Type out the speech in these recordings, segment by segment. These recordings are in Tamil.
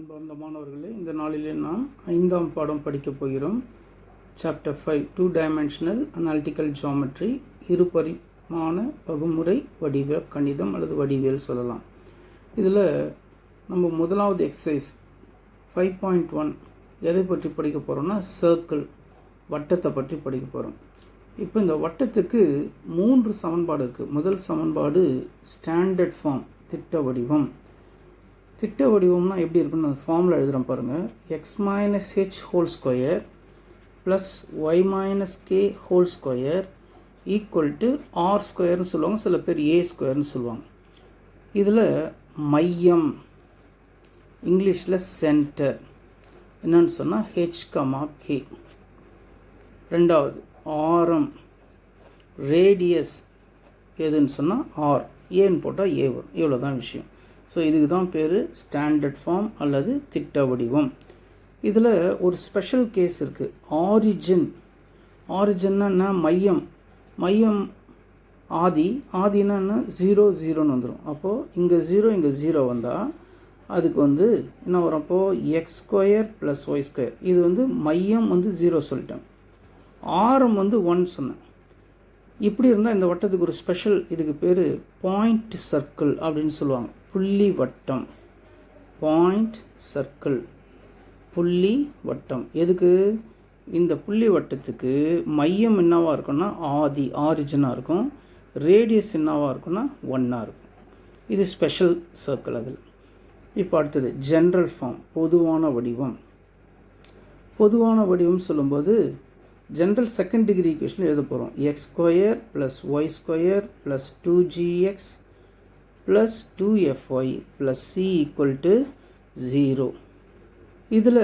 அன்பார்ந்த மாணவர்களே, இந்த நாளிலே நாம் 5ஆம் பாடம் படிக்கப் போகிறோம். சாப்டர் 5 2 டைமென்ஷனல் அனாலிட்டிக்கல் ஜியோமெட்ரி, இருபரிமாண பகுமுறை வடிவ கணிதம் அல்லது வடிவியல் சொல்லலாம். இதில் நம்ம முதலாவது எக்ஸசைஸ் 5.1 எதை பற்றி படிக்க போகிறோம்னா சர்க்கிள், வட்டத்தை பற்றி படிக்க போகிறோம். இப்போ இந்த வட்டத்துக்கு 3 சமன்பாடு இருக்குது. முதல் சமன்பாடு ஸ்டாண்டர்ட் ஃபார்ம், திட்ட வடிவம். திட்ட வடிவம்னா எப்படி இருக்குன்னு அந்த ஃபார்மில் எழுதுகிறோம் பாருங்கள். X minus H whole square plus Y minus K whole square equal to R ஸ்கொயர்னு சொல்லுவாங்க, சில பேர் ஏ ஸ்கொயர்னு சொல்லுவாங்க. இதில் மையம், இங்கிலீஷில் சென்டர் என்னன்னு சொன்னால் ஹெச் கமா கே. ரெண்டாவது ஆரம், ரேடியஸ் எதுன்னு சொன்னால் ஆர், ஏன்னு போட்டால் ஏ வரும். இவ்வளோ தான் விஷயம். ஸோ இதுக்கு தான் பேர் ஸ்டாண்டர்ட் ஃபார்ம் அல்லது திட்ட வடிவம். இதில் ஒரு ஸ்பெஷல் கேஸ் இருக்குது. ஆரிஜின், ஆரிஜின்னா மையம், மையம் ஆதினா 0 0ன்னு வந்துடும். அப்போது இங்கே 0 இங்கே 0 வந்தால் அதுக்கு என்ன வரும்? அப்போது X square plus Y square. இது மையம் 0 சொல்லிட்டேன், ஆரம் 1 சொன்னேன். இப்படி இருந்தால் இந்த வட்டத்துக்கு ஒரு ஸ்பெஷல், இதுக்கு பேர் பாயிண்ட் சர்க்கிள் அப்படின்னு சொல்லுவாங்க. புள்ளி வட்டம், பாயிண்ட் சர்க்கிள், புள்ளி வட்டம். எதுக்கு? இந்த புள்ளி வட்டத்துக்கு மையம் என்னவாக இருக்குன்னா ஆரிஜினாக இருக்கும், ரேடியஸ் என்னவாக இருக்குன்னா 1ஆக இருக்கும். இது ஸ்பெஷல் சர்க்கிள். அதில் இப்போ அடுத்தது ஜென்ரல் ஃபார்ம், பொதுவான வடிவம். பொதுவான வடிவம் சொல்லும்போது ஜென்ரல் செகண்ட் டிகிரி ஈக்குவேஷன் எழுத போகிறோம். X square plus Y square plus 2gx plus 2fy plus c equal to 0. இதில்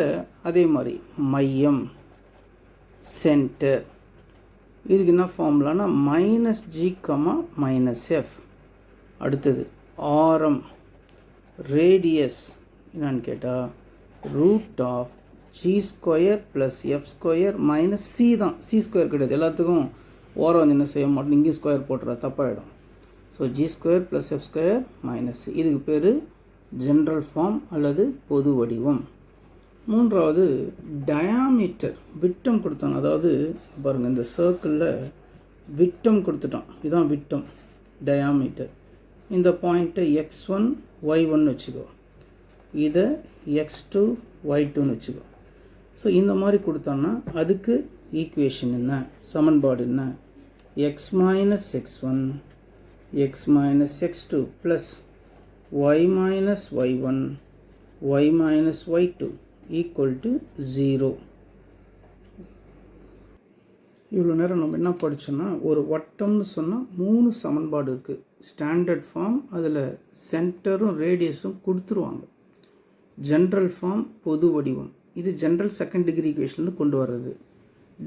அதே மாதிரி மையம், சென்டர், இதுக்கு என்ன ஃபார்முலானா minus g comma minus f. அடுத்தது ஆரம், ரேடியஸ் என்னன்னு கேட்டால் root of g square plus f square minus c தான். சி ஸ்கொயர் கிடையாது, எல்லாத்துக்கும் ஓரம் என்ன செய்ய மாட்டோம், இங்கேயும் ஸ்கொயர் போட்டுற தப்பாயிடும். So g square plus f square minus c. இதுக்கு பேர் ஜென்ரல் ஃபார்ம் அல்லது பொது வடிவம். மூன்றாவது டயாமீட்டர், விட்டம் கொடுத்தாங்க. அதாவது பாருங்கள், இந்த சர்க்கிளில் விட்டம் கொடுத்துட்டோம், இதுதான் விட்டம், டயாமீட்டர். இந்த பாயிண்ட்டை x1 y1 வச்சுக்கோ, இதை x2 y2ன்னு வச்சுக்கோ. ஸோ இந்த மாதிரி கொடுத்தோன்னா அதுக்கு ஈக்குவேஷன் என்ன, சமன்பாடு என்ன? X minus x1 X minus x2 plus Y minus y1 Y minus y2 equal to 0. இவ்வளோ நேரம் நம்ம என்ன படித்தோன்னா, ஒரு வட்டம்னு சொன்னால் 3 சமன்பாடு இருக்குது. ஸ்டாண்டர்ட் ஃபார்ம், அதில் சென்டரும் ரேடியஸும் கொடுத்துருவாங்க. ஜென்ரல் ஃபார்ம், பொது வடிவம், இது ஜென்ரல் செகண்ட் டிகிரி ஈக்குவேஷன்லேருந்து கொண்டு வர்றது.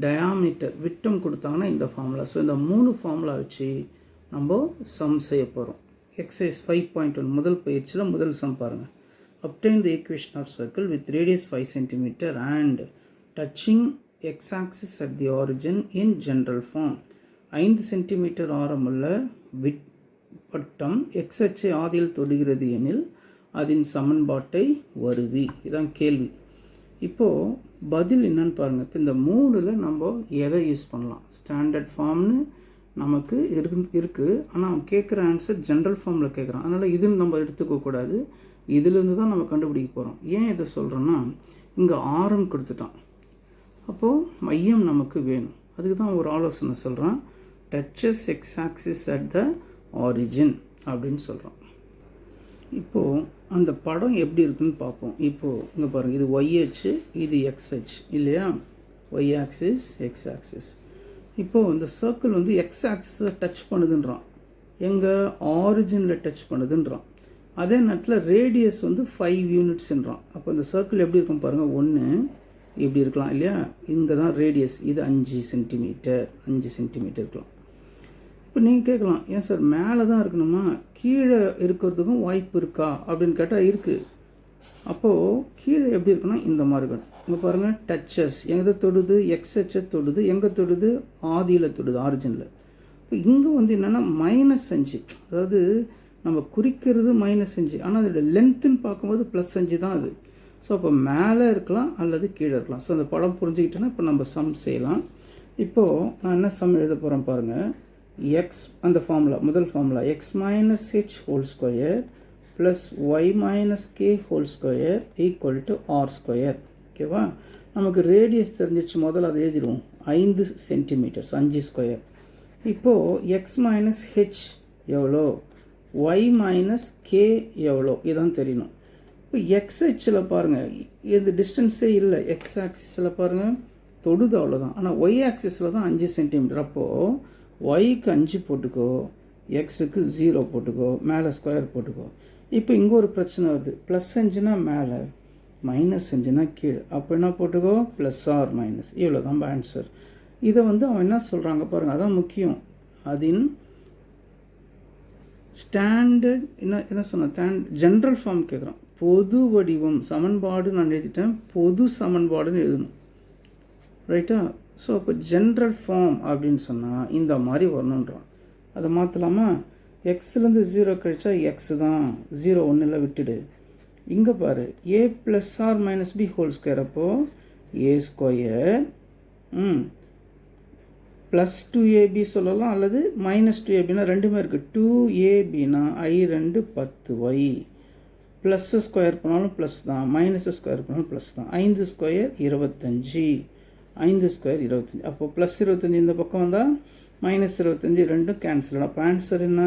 டயாமீட்டர், விட்டம் கொடுத்தாங்கன்னா இந்த ஃபார்முலா. ஸோ இந்த 3 ஃபார்முலா வச்சு நம்ம சம் செய்ய போகிறோம். எக்ஸசைஸ் 5.1 முதல் பயிற்சியில் முதல் சம் பாருங்கள். Obtain the equation of circle with radius 5 cm and touching x axis at the origin in general form. 5 centimetre ஆரமுள்ள வட்டம் எக்ஸ் அச்சை ஆதியில் தொடுகிறது எனில் அதன் சமன்பாட்டை வருவி. இதுதான் கேள்வி. இப்போது பதில் என்னன்னு பாருங்கள். இப்போ இந்த 3ல் நம்ம எதை யூஸ் பண்ணலாம்? ஸ்டாண்டர்ட் ஃபார்ம்னு நமக்கு இருக்குது, ஆனால் அவன் கேட்குற ஆன்சர் ஜென்ரல் ஃபார்மில் கேட்குறான். அதனால் இதுன்னு நம்ம எடுத்துக்கக்கூடாது, இதிலேருந்து தான் நம்ம கண்டுபிடிக்க போகிறோம். ஏன் இதை சொல்கிறோன்னா, இங்கே ஆரம் கொடுத்துட்டான், அப்போது மையம் நமக்கு வேணும். அதுக்கு தான் ஒரு ஆலோசனை சொல்கிறான். Touches X axis at the origin அப்படின்னு சொல்கிறான். இப்போது அந்த படம் எப்படி இருக்குன்னு பார்ப்போம். இப்போது இங்கே பாருங்கள், இது ஒய் அச்சு, இது எக்ஸ் அச்சு இல்லையா? Y axis, X axis. இப்போது இந்த சர்க்கிள் எக்ஸ் ஆக்சிஸை டச் பண்ணுதுன்றான், எங்கள் ஆரிஜினில் டச் பண்ணுதுன்றான். அதே நேரத்தில் ரேடியஸ் 5 யூனிட்ஸ்ன்றான். அப்போ இந்த சர்க்கிள் எப்படி இருக்கும் பாருங்கள், 1 இப்படி இருக்கலாம் இல்லையா? இங்கே தான் ரேடியஸ், இது 5 சென்டிமீட்டர் இருக்கலாம். இப்போ நீங்கள் கேட்கலாம், ஏன் சார் மேலே தான் இருக்கணுமா, கீழே இருக்கிறதுக்கும் வாய்ப்பு இருக்கா அப்படின்னு கேட்டால் இருக்குது. அப்போது கீழே எப்படி இருக்குன்னா இந்த மாதிரி இருக்கணும். இங்கே பாருங்கள், டச்சஸ் எங்கே தொடுது, எக்ஸ் அச்சை தொடுது, எங்கே தொடுது, ஆதியில் தொடுது, ஆரிஜினில். இப்போ இங்கே என்னென்னா -5, அதாவது நம்ம குறிக்கிறது -5, ஆனால் அதோட லென்த்துன்னு பார்க்கும்போது +5 தான் அது. ஸோ அப்போ மேலே இருக்கலாம் அல்லது கீழே இருக்கலாம். ஸோ அந்த படம் புரிஞ்சுக்கிட்டோன்னா இப்போ நம்ம சம் செய்யலாம். இப்போது நான் என்ன சம் எழுத போகிறேன் பாருங்கள். எக்ஸ் அந்த ஃபார்முலா முதல் formula X minus H whole square plus Y minus K whole square equal to R square. ஓகேவா? நமக்கு ரேடியஸ் தெரிஞ்சிச்சு, முதல்ல அதை எழுதிடுவோம். 5 சென்டிமீட்டர்ஸ், 5 ஸ்கொயர். இப்போது எக்ஸ் மைனஸ் ஹெச் எவ்வளோ, ஒய் மைனஸ் கே எவ்வளோ, இதான் தெரியணும். இப்போ எக்ஸ்ஹெச்சில் பாருங்கள், இது டிஸ்டன்ஸே இல்லை. எக்ஸ் ஆக்சிஸில் பாருங்கள் தொடுது, அவ்வளோதான். ஆனால் ஒய் ஆக்சிஸில் தான் 5 சென்டிமீட்டர். அப்போது ஒய்க்கு 5 போட்டுக்கோ, எக்ஸுக்கு 0 போட்டுக்கோ, மேலே ஸ்கொயர் போட்டுக்கோ. இப்போ இங்கே ஒரு பிரச்சனை வருது. ப்ளஸ் 5னா மேலே, மைனஸ் 5னா கீழே. அப்போ என்ன போட்டுக்கோ, ப்ளஸ் ஆர் மைனஸ். இவ்வளோ தான் ஆன்சர். இதை அவன் என்ன சொல்கிறாங்க பாருங்கள், அதான் முக்கியம். அதின் ஸ்டாண்டர்ட் என்ன சொன்ன ஜென்ரல் ஃபார்ம் கேட்குறான். பொது வடிவம் சமன்பாடு நான் எழுதிட்டேன், பொது சமன்பாடுன்னு எழுதணும். ரைட்டா? ஸோ அப்போ ஜென்ரல் ஃபார்ம் அப்படின்னு சொன்னால் இந்த மாதிரி வரணுன்றான். அதை மாற்றலாமா? எக்ஸ்லேருந்து 0 கழிச்சா எக்ஸ் தான், 0 ஒன்றில் விட்டுடு. இங்கே பாரு, a plus R minus b whole square. அப்போது ஏ ஸ்கொயர் ப்ளஸ் 2ab சொல்லலாம், அல்லது மைனஸ் 2abனா ரெண்டுமே இருக்குது. 2abனா i2 10y, ப்ளஸ் ஸ்கொயர் பண்ணாலும் ப்ளஸ் தான், மைனஸ் ஸ்கொயர் பண்ணாலும் ப்ளஸ் தான். 5 ஸ்கொயர் 25, 5 ஸ்கொயர் 25. அப்போது ப்ளஸ் 25 இந்த பக்கம் வந்தால் மைனஸ் 25, ரெண்டும் கேன்சல். அப்போ ஆன்சர் என்ன?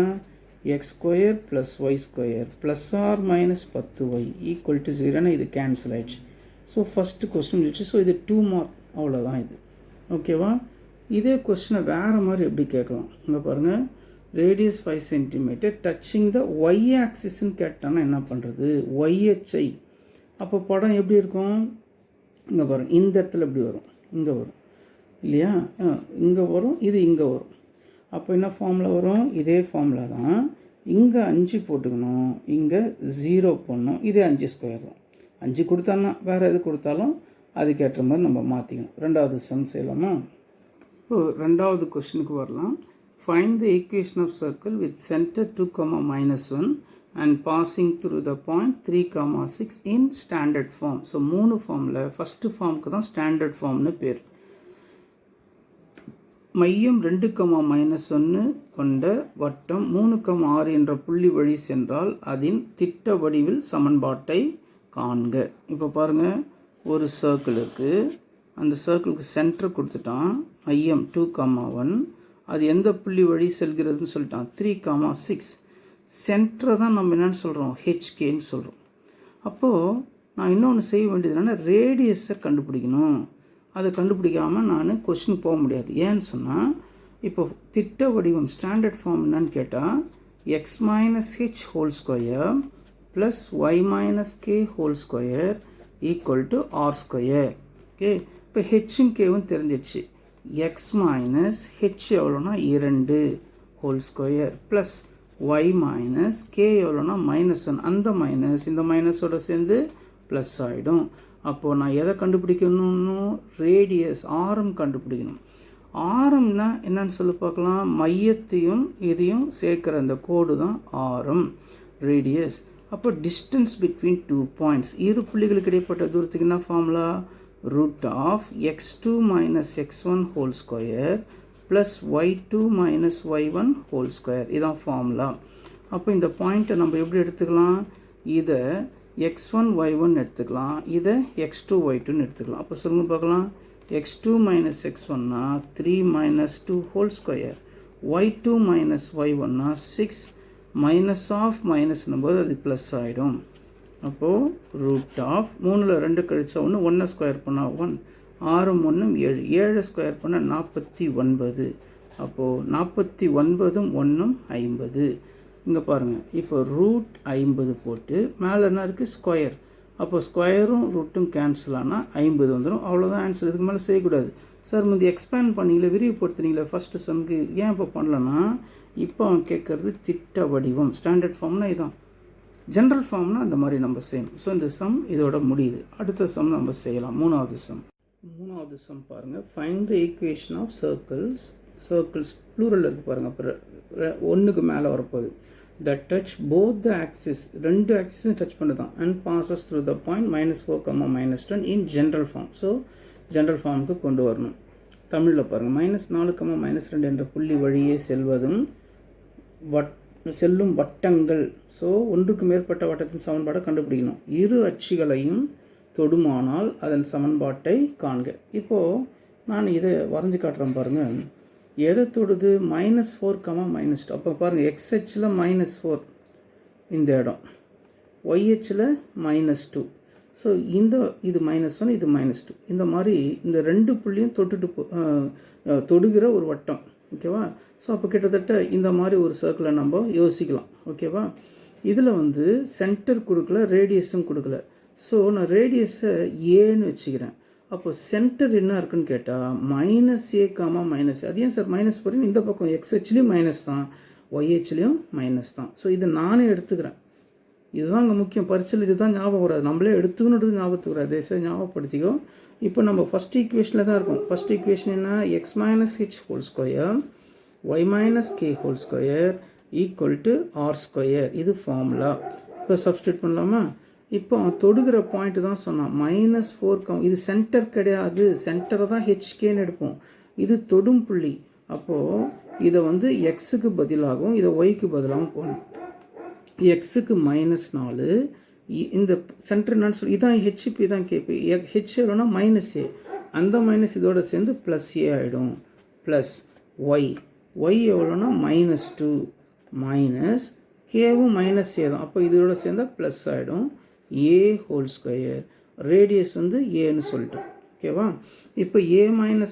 X square plus Y square plus R minus 10y equal to 0. இது கேன்சல் ஆகிடுச்சு. ஸோ ஃபஸ்ட்டு கொஸ்டின் முடிச்சு. ஸோ இது 2 மார்க், அவ்வளோதான் இது. ஓகேவா? இதே கொஸ்டினை வேறு மாதிரி எப்படி கேட்கலாம்? இங்கே பாருங்கள், radius 5 centimetre touching the y ஆக்சிஸ்ன்னு கேட்டான்னா என்ன பண்ணுறது? ஒய்ஹெச்ஐ. அப்போ படம் எப்படி இருக்கும்? இங்கே பாருங்கள், இந்த இடத்துல எப்படி வரும், இங்கே வரும் இல்லையா? இங்கே வரும், இது இங்கே வரும். அப்போ என்ன ஃபார்முலா வரும்? இதே ஃபார்முலா தான். இங்கே 5 போட்டுக்கணும், இங்கே 0 போடணும். இதே 5 ஸ்கொயர் தான். 5 கொடுத்தான்னா வேறு எது கொடுத்தாலும் அதுக்கேற்ற மாதிரி நம்ம மாற்றிக்கணும். ரெண்டாவது சம் செய்யலாமா? இப்போ ரெண்டாவது கொஸ்டினுக்கு வரலாம். Find the equation of circle with centre 2, and passing through the point 3, 6 in standard form. So 3 ஃபார்மில் ஃபஸ்ட்டு ஃபார்முக்கு தான் ஸ்டாண்டர்ட் ஃபார்ம்னு பேர். மையம் 2, கொண்ட வட்டம் 3, 6 என்ற புள்ளி வழி சென்றால் அதன் திட்ட வடிவில் சமன்பாட்டை காண்க. இப்போ பாருங்கள், ஒரு சர்க்கிள் இருக்குது. அந்த சர்க்கிளுக்கு சென்டர் கொடுத்துட்டான். மையம் 2, 1. அது எந்த புள்ளி வழி செல்கிறதுன்னு சொல்லிட்டான். 3, 6. சென்டரை தான் நம்ம என்னென்னு சொல்கிறோம்? ஹெச்கேன்னு சொல்கிறோம். அப்போது நான் இன்னொன்று செய்ய வேண்டியது என்னென்னா, ரேடியஸை கண்டுபிடிக்கணும். அதை கண்டுபிடிக்காமல் நான் கொஸ்டின் போக முடியாது. ஏன்னு சொன்னால், இப்போ திட்ட வடிவம் ஸ்டாண்டர்ட் ஃபார்ம் என்னன்னு கேட்டால், x minus H whole square plus Y minus K whole square equal to R square. Okay, இப்போ ஹெச்சும் கேவும் தெரிஞ்சிடுச்சு. எக்ஸ் மைனஸ் ஹெச் எவ்வளோனா 2 whole square plus Y minus k எவ்வளோனா -1. அந்த மைனஸ் இந்த மைனஸோட சேர்ந்து ப்ளஸ் ஆகிடும். அப்போது நான் எதை கண்டுபிடிக்கணும்னு? ரேடியஸ், ஆரம் கண்டுபிடிக்கணும். ஆரம்னா என்னன்னு சொல்லி பார்க்கலாம். மையத்தையும் இதையும் சேர்க்குற அந்த கோடு தான் ஆரம், ரேடியஸ். அப்போ டிஸ்டன்ஸ் பிட்வீன் 2 பாயிண்ட்ஸ், இரு புள்ளிகளுக்கு இடைப்பட்ட தூரத்துக்கு என்ன ஃபார்முலா? Root of x2 minus x1 whole square plus y2 minus y1 whole square. இதான் ஃபார்முலா. அப்போ இந்த பாயிண்ட்டை நம்ம எப்படி எடுத்துக்கலாம்? இதை x1 y1 எடுத்துக்கலாம், இதை x2 y2ன்னு எடுத்துக்கலாம். அப்போ சொல்லுங்க பார்க்கலாம். x2 மைனஸ் x1னா 3 minus 2 whole square, y2 minus y1னா 6 மைனஸ் ஆஃப் மைனஸ்னும் போது அது ப்ளஸ் ஆகிடும். அப்போது ரூட் ஆஃப் 3ல் 2 கழிச்சா 1, 1 ஸ்கொயர் பண்ணால் 1, 6 1 7, 7 ஸ்கொயர் பண்ணால் 49. அப்போது 49 1 50. இங்கே பாருங்கள், இப்போ ரூட் 50 போட்டு மேலே என்ன இருக்குது? ஸ்கொயர். அப்போ ஸ்கொயரும் ரூட்டும் கேன்சல் ஆனால் 50 வந்துடும். அவ்வளோதான் ஆன்சர். இதுக்கு மேலே செய்யக்கூடாது. சார் முந்தைய எக்ஸ்பேண்ட் பண்ணிங்களே, விரிவுபடுத்துனீங்களே ஃபஸ்ட்டு சம்க்கு, ஏன் இப்போ பண்ணலன்னா, இப்போ அவன் கேட்குறது திட்ட வடிவம். ஸ்டாண்டர்ட் ஃபார்ம்னா இதுதான், ஜென்ரல் ஃபார்ம்னா அந்த மாதிரி நம்ம செய்யணும். ஸோ இந்த சம் இதோட முடியுது. அடுத்த சம் நம்ம செய்யலாம். மூணாவது சம் பாருங்கள். Find the equation of circles plural இருக்குது பாருங்கள். அப்புறம் 1க்கு மேலே வரப்போகுது. that touch both the axis, ரெண்டு ஆக்சிஸும் touch பண்ணுதான், and passes through the point -4, -10 in general form. So general ஃபார்முக்கு கொண்டு வரணும். தமிழில் பாருங்கள், -4, -2 என்ற புள்ளி வழியே செல்லும் வட்டங்கள். ஸோ ஒன்றுக்கு மேற்பட்ட வட்டத்தின் சமன்பாடை கண்டுபிடிக்கணும். இரு அச்சுகளையும் தொடுமானால் அதன் சமன்பாட்டை காண்க. இப்போது நான் இதை வரைஞ்சி காட்டுறேன் பாருங்கள். எதை தொடுது? -4, -2. அப்போ பாருங்கள், XHல் -4 இந்த இடம், YHல் -2. ஸோ இது -1, இது -2. இந்த மாதிரி இந்த ரெண்டு புள்ளியும் தொடுகிற ஒரு வட்டம். ஓகேவா? ஸோ அப்போ கிட்டத்தட்ட இந்த மாதிரி ஒரு சர்க்கிளை நம்ம யோசிக்கலாம். ஓகேவா? இதில் வந்து சென்டர் கொடுக்கல, ரேடியஸும் கொடுக்கல. ஸோ நான் ரேடியஸை ஏன்னு வச்சுக்கிறேன். அப்போ சென்டர் என்ன இருக்குன்னு கேட்டால் -a, அது ஏன் சார் மைனஸ் போகிறீங்க? இந்த பக்கம் XHலையும் மைனஸ் தான், YHலையும் மைனஸ் தான். ஸோ இதை நானே எடுத்துக்கிறேன். இதுதான் அங்கே முக்கியம். பரிச்சல் இதுதான் ஞாபகம் வராது, நம்மளே எடுத்துக்கணுன்றது ஞாபகத்துக்கு வராது. தயவுசெய்து ஞாபகப்படுத்திக்கோ. இப்போ நம்ம ஃபஸ்ட் ஈக்குவேஷனில் தான் இருக்கும். ஃபஸ்ட் ஈக்குவேஷன் என்ன? x - h whole square y - k whole square equal to r². இது ஃபார்முலா. இப்போ சப்ஸ்டியூட் பண்ணலாமா? இப்போ தொடுகிற பாயிண்ட் தான் சொன்னான், -4. இது சென்டர் கிடையாது, சென்டரை தான் HKன்னு எடுப்போம். இது தொடும் புள்ளி. அப்போது இதை வந்து எக்ஸுக்கு பதிலாகவும் இதை ஒய்க்கு பதிலாகவும் போகணும். எக்ஸுக்கு -4, இந்த சென்டர் என்னன்னு சொல்லி இதான் ஹெச்பி தான் கேபி. ஹெச் எவ்வளோனா -a, அந்த மைனஸ் இதோட சேர்ந்து +a ஆகிடும். ப்ளஸ் ஒய் எவ்வளோனா -2 மைனஸ் கேவும் -a தான். அப்போ இதோட சேர்ந்தால் ப்ளஸ் ஆகிடும். a ஹோல் ஸ்கொயர், ரேடியஸ் வந்து ஏன்னு சொல்லிட்டோம். ஓகேவா? இப்போ a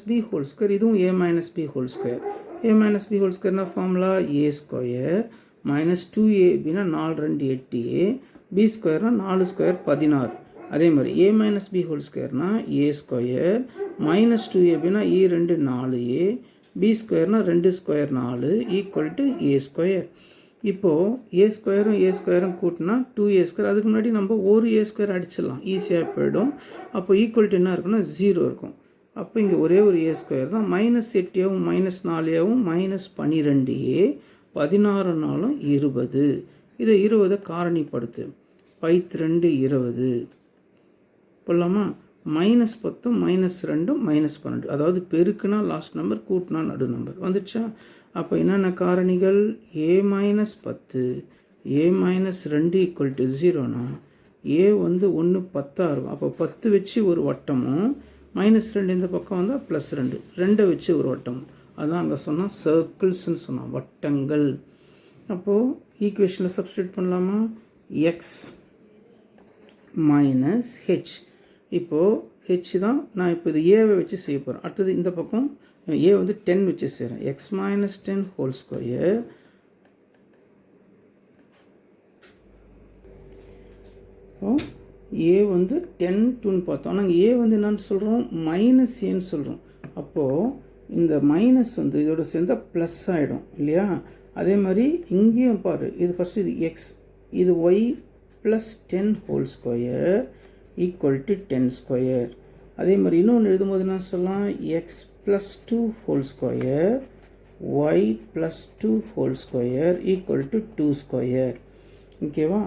- b ஹோல் ஸ்கொயர், இதுவும் a - b whole square. a - b whole ஸ்கொயர்னா ஃபார்முலா a ஸ்கொயர் -2a அப்படின்னா 4 2 8a, b ஸ்கொயர்னா 4 ஸ்கொயர் 16. அதே மாதிரி a - b ஹோல் ஸ்கொயர்னா a ஸ்கொயர் -2a அப்படின்னா e 2 4a, b ஸ்கொயர்னா 2 square 4 equal to a square. இப்போது a ஸ்கொயரும் கூட்டினா 2a². அதுக்கு முன்னாடி நம்ம ஒரு a² அடிச்சிடலாம், ஈஸியாக போயிடும். அப்போ ஈக்குவல் டு என்ன இருக்குன்னா 0 இருக்கும். அப்போ இங்கே ஒரே ஒரு a² தான். -8aவும் -4aவும் -12a, 16 நாளும் 20. இதை 20 காரணிப்படுத்து. 2 20 போடலாமா? -10 -2 -12, அதாவது பெருக்குனா லாஸ்ட் நம்பர், கூட்டினா நடு நம்பர் வந்துடுச்சா? அப்போ என்னென்ன காரணிகள்? a - 10, a - 2 equal to 0னா a வந்து 1 10 இருக்கும். அப்போ 10 வச்சு ஒரு வட்டமும், -2 இந்த பக்கம் வந்தால் +2, 2 வச்சு ஒரு வட்டமும். அதான் அங்கே சொன்னால் சர்க்கிள்ஸ்ன்னு சொன்னான், வட்டங்கள். அப்போது ஈக்குவேஷனில் சப்ஸ்டியூட் பண்ணலாமா? x - h. இப்போது h தான் நான் இப்போ இது ஏவை வச்சு செய்ய போகிறேன். அடுத்தது இந்த பக்கம் a வந்து 10 வச்சு செய்கிறேன். x - 10 ஹோல் ஸ்கொயர் a வந்து 10 2ன்னு பார்த்தோம். நாங்கள் a வந்து என்னன்னு சொல்கிறோம்? -aன்னு சொல்கிறோம். அப்போது இந்த மைனஸ் வந்து இதோட சேர்ந்தால் ப்ளஸ் ஆகிடும் இல்லையா? அதே மாதிரி இங்கேயும் பாரு, இது ஃபஸ்ட்டு இது எக்ஸ், இது Y +10 whole square equal to 10 square. அதே மாதிரி இன்னொன்று எழுதும்போது என்ன சொல்லலாம்? X +2 whole square Y +2 whole square equal to 2 square. ஓகேவா?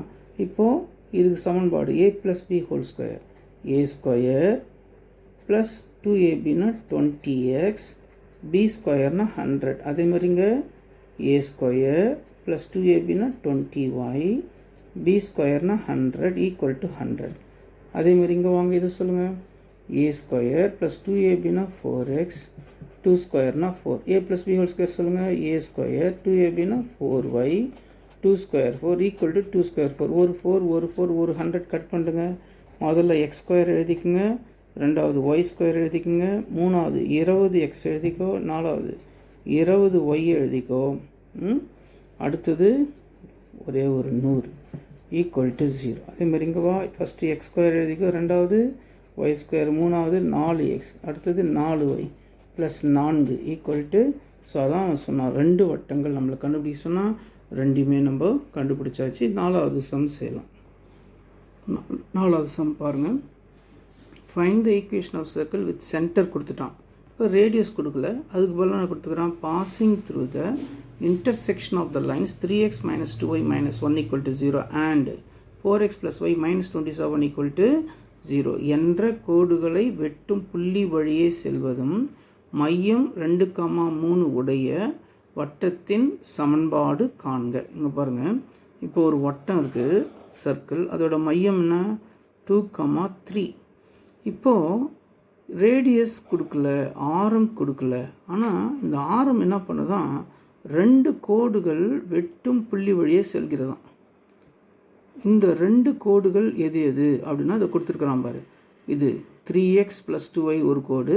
இப்போது இதுக்கு சமன்பாடு a + b whole square, a square plus 2ab 20x, b ஸ்கொயர்னா 100. அதே மாதிரிங்க a square plus 2ab 20y, b ஸ்கொயர்னா 100 ஈக்குவல் டு 100. அதே மாதிரி இங்கே வாங்க இதை சொல்லுங்கள். a square plus 2ab 4x, 2 ஸ்கொயர்னா 4. a + b whole square சொல்லுங்கள். a square 2ab 4y, 2 square 4 equal to 2 square 4. ஒரு 4 ஒரு 100 கட் பண்ணுங்க. முதல்ல எக்ஸ் ஸ்கொயர் எழுதிக்குங்க, ரெண்டாவது ஒய் ஸ்கொயர் எழுதிக்குங்க, மூணாவது 20x எழுதிக்கோ, நாலாவது 20y எழுதிக்கோ, அடுத்தது ஒரே ஒரு 100 ஈக்குவல் டு 0. அதே மாதிரி இங்கே வா, ஃபஸ்ட்டு எக்ஸ் ஸ்கொயர் எழுதிக்கோ, ரெண்டாவது ஒய் ஸ்கொயர், மூணாவது 4x, அடுத்தது 4y plus 4 equal to. So அதான் சொன்னால் 2 வட்டங்கள் நம்மளை கண்டுபிடிக்க சொன்னால் ரெண்டுமே நம்ம கண்டுபிடிச்சாச்சு. 4வது சம் செய்யலாம். 4வது சம் பாருங்கள். Find the equation of circle with centre கொடுத்துட்டான். இப்போ ரேடியஸ் கொடுக்கல, அதுக்கு பதிலாக நான் கொடுத்துக்கிறேன் passing through the intersection of the lines 3x minus 2y minus 1 equal to 0 and 4x plus y minus 27 equal to 0 என்ற கோடுகளை வெட்டும் புள்ளி வழியே செல்வதும் மையம் 2,3 உடைய வட்டத்தின் சமன்பாடு காண்க. இங்கே பாருங்கள், இப்போ ஒரு வட்டம் இருக்குது, சர்க்கிள், அதோட மையம் என்ன 2,3. இப்போது ரேடியஸ் கொடுக்கல, ஆரம் கொடுக்கல, ஆனால் இந்த ஆரம் என்ன பண்ணுதான், 2 கோடுகள் வெட்டும் புள்ளி வழியே செல்கிறதாம். இந்த 2 கோடுகள் எது எது அப்படின்னா அதை கொடுத்துருக்குறான் பாரு. இது 3x + 2y ஒரு கோடு,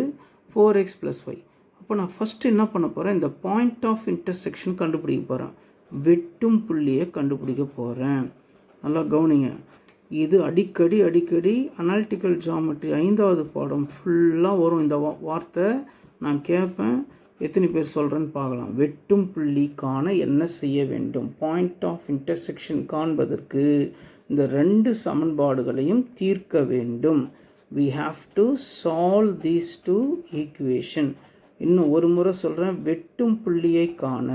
4x + y. அப்போ நான் ஃபஸ்ட்டு என்ன பண்ண போகிறேன், இந்த பாயிண்ட் ஆஃப் இன்டர்செக்ஷன் கண்டுபிடிக்க போகிறேன், வெட்டும் புள்ளியை கண்டுபிடிக்க போகிறேன். நல்லா கவனிங்க. இது அடிக்கடி அனாலிட்டிக்கல் ஜியாமெட்ரி 5வது பாடம் ஃபுல்லாக வரும். இந்த வார்த்தை நான் கேட்பேன், எத்தனை பேர் சொல்கிறேன்னு பார்க்கலாம். வெட்டும் புள்ளி காண என்ன செய்ய வேண்டும்? பாயிண்ட் ஆஃப் இன்டர்செக்ஷன் காண்பதற்கு இந்த 2 சமன்பாடுகளையும் தீர்க்க வேண்டும். we have to solve these 2 equation. இன்னும் ஒரு முறை சொல்கிறேன், வெட்டும் புள்ளியை காண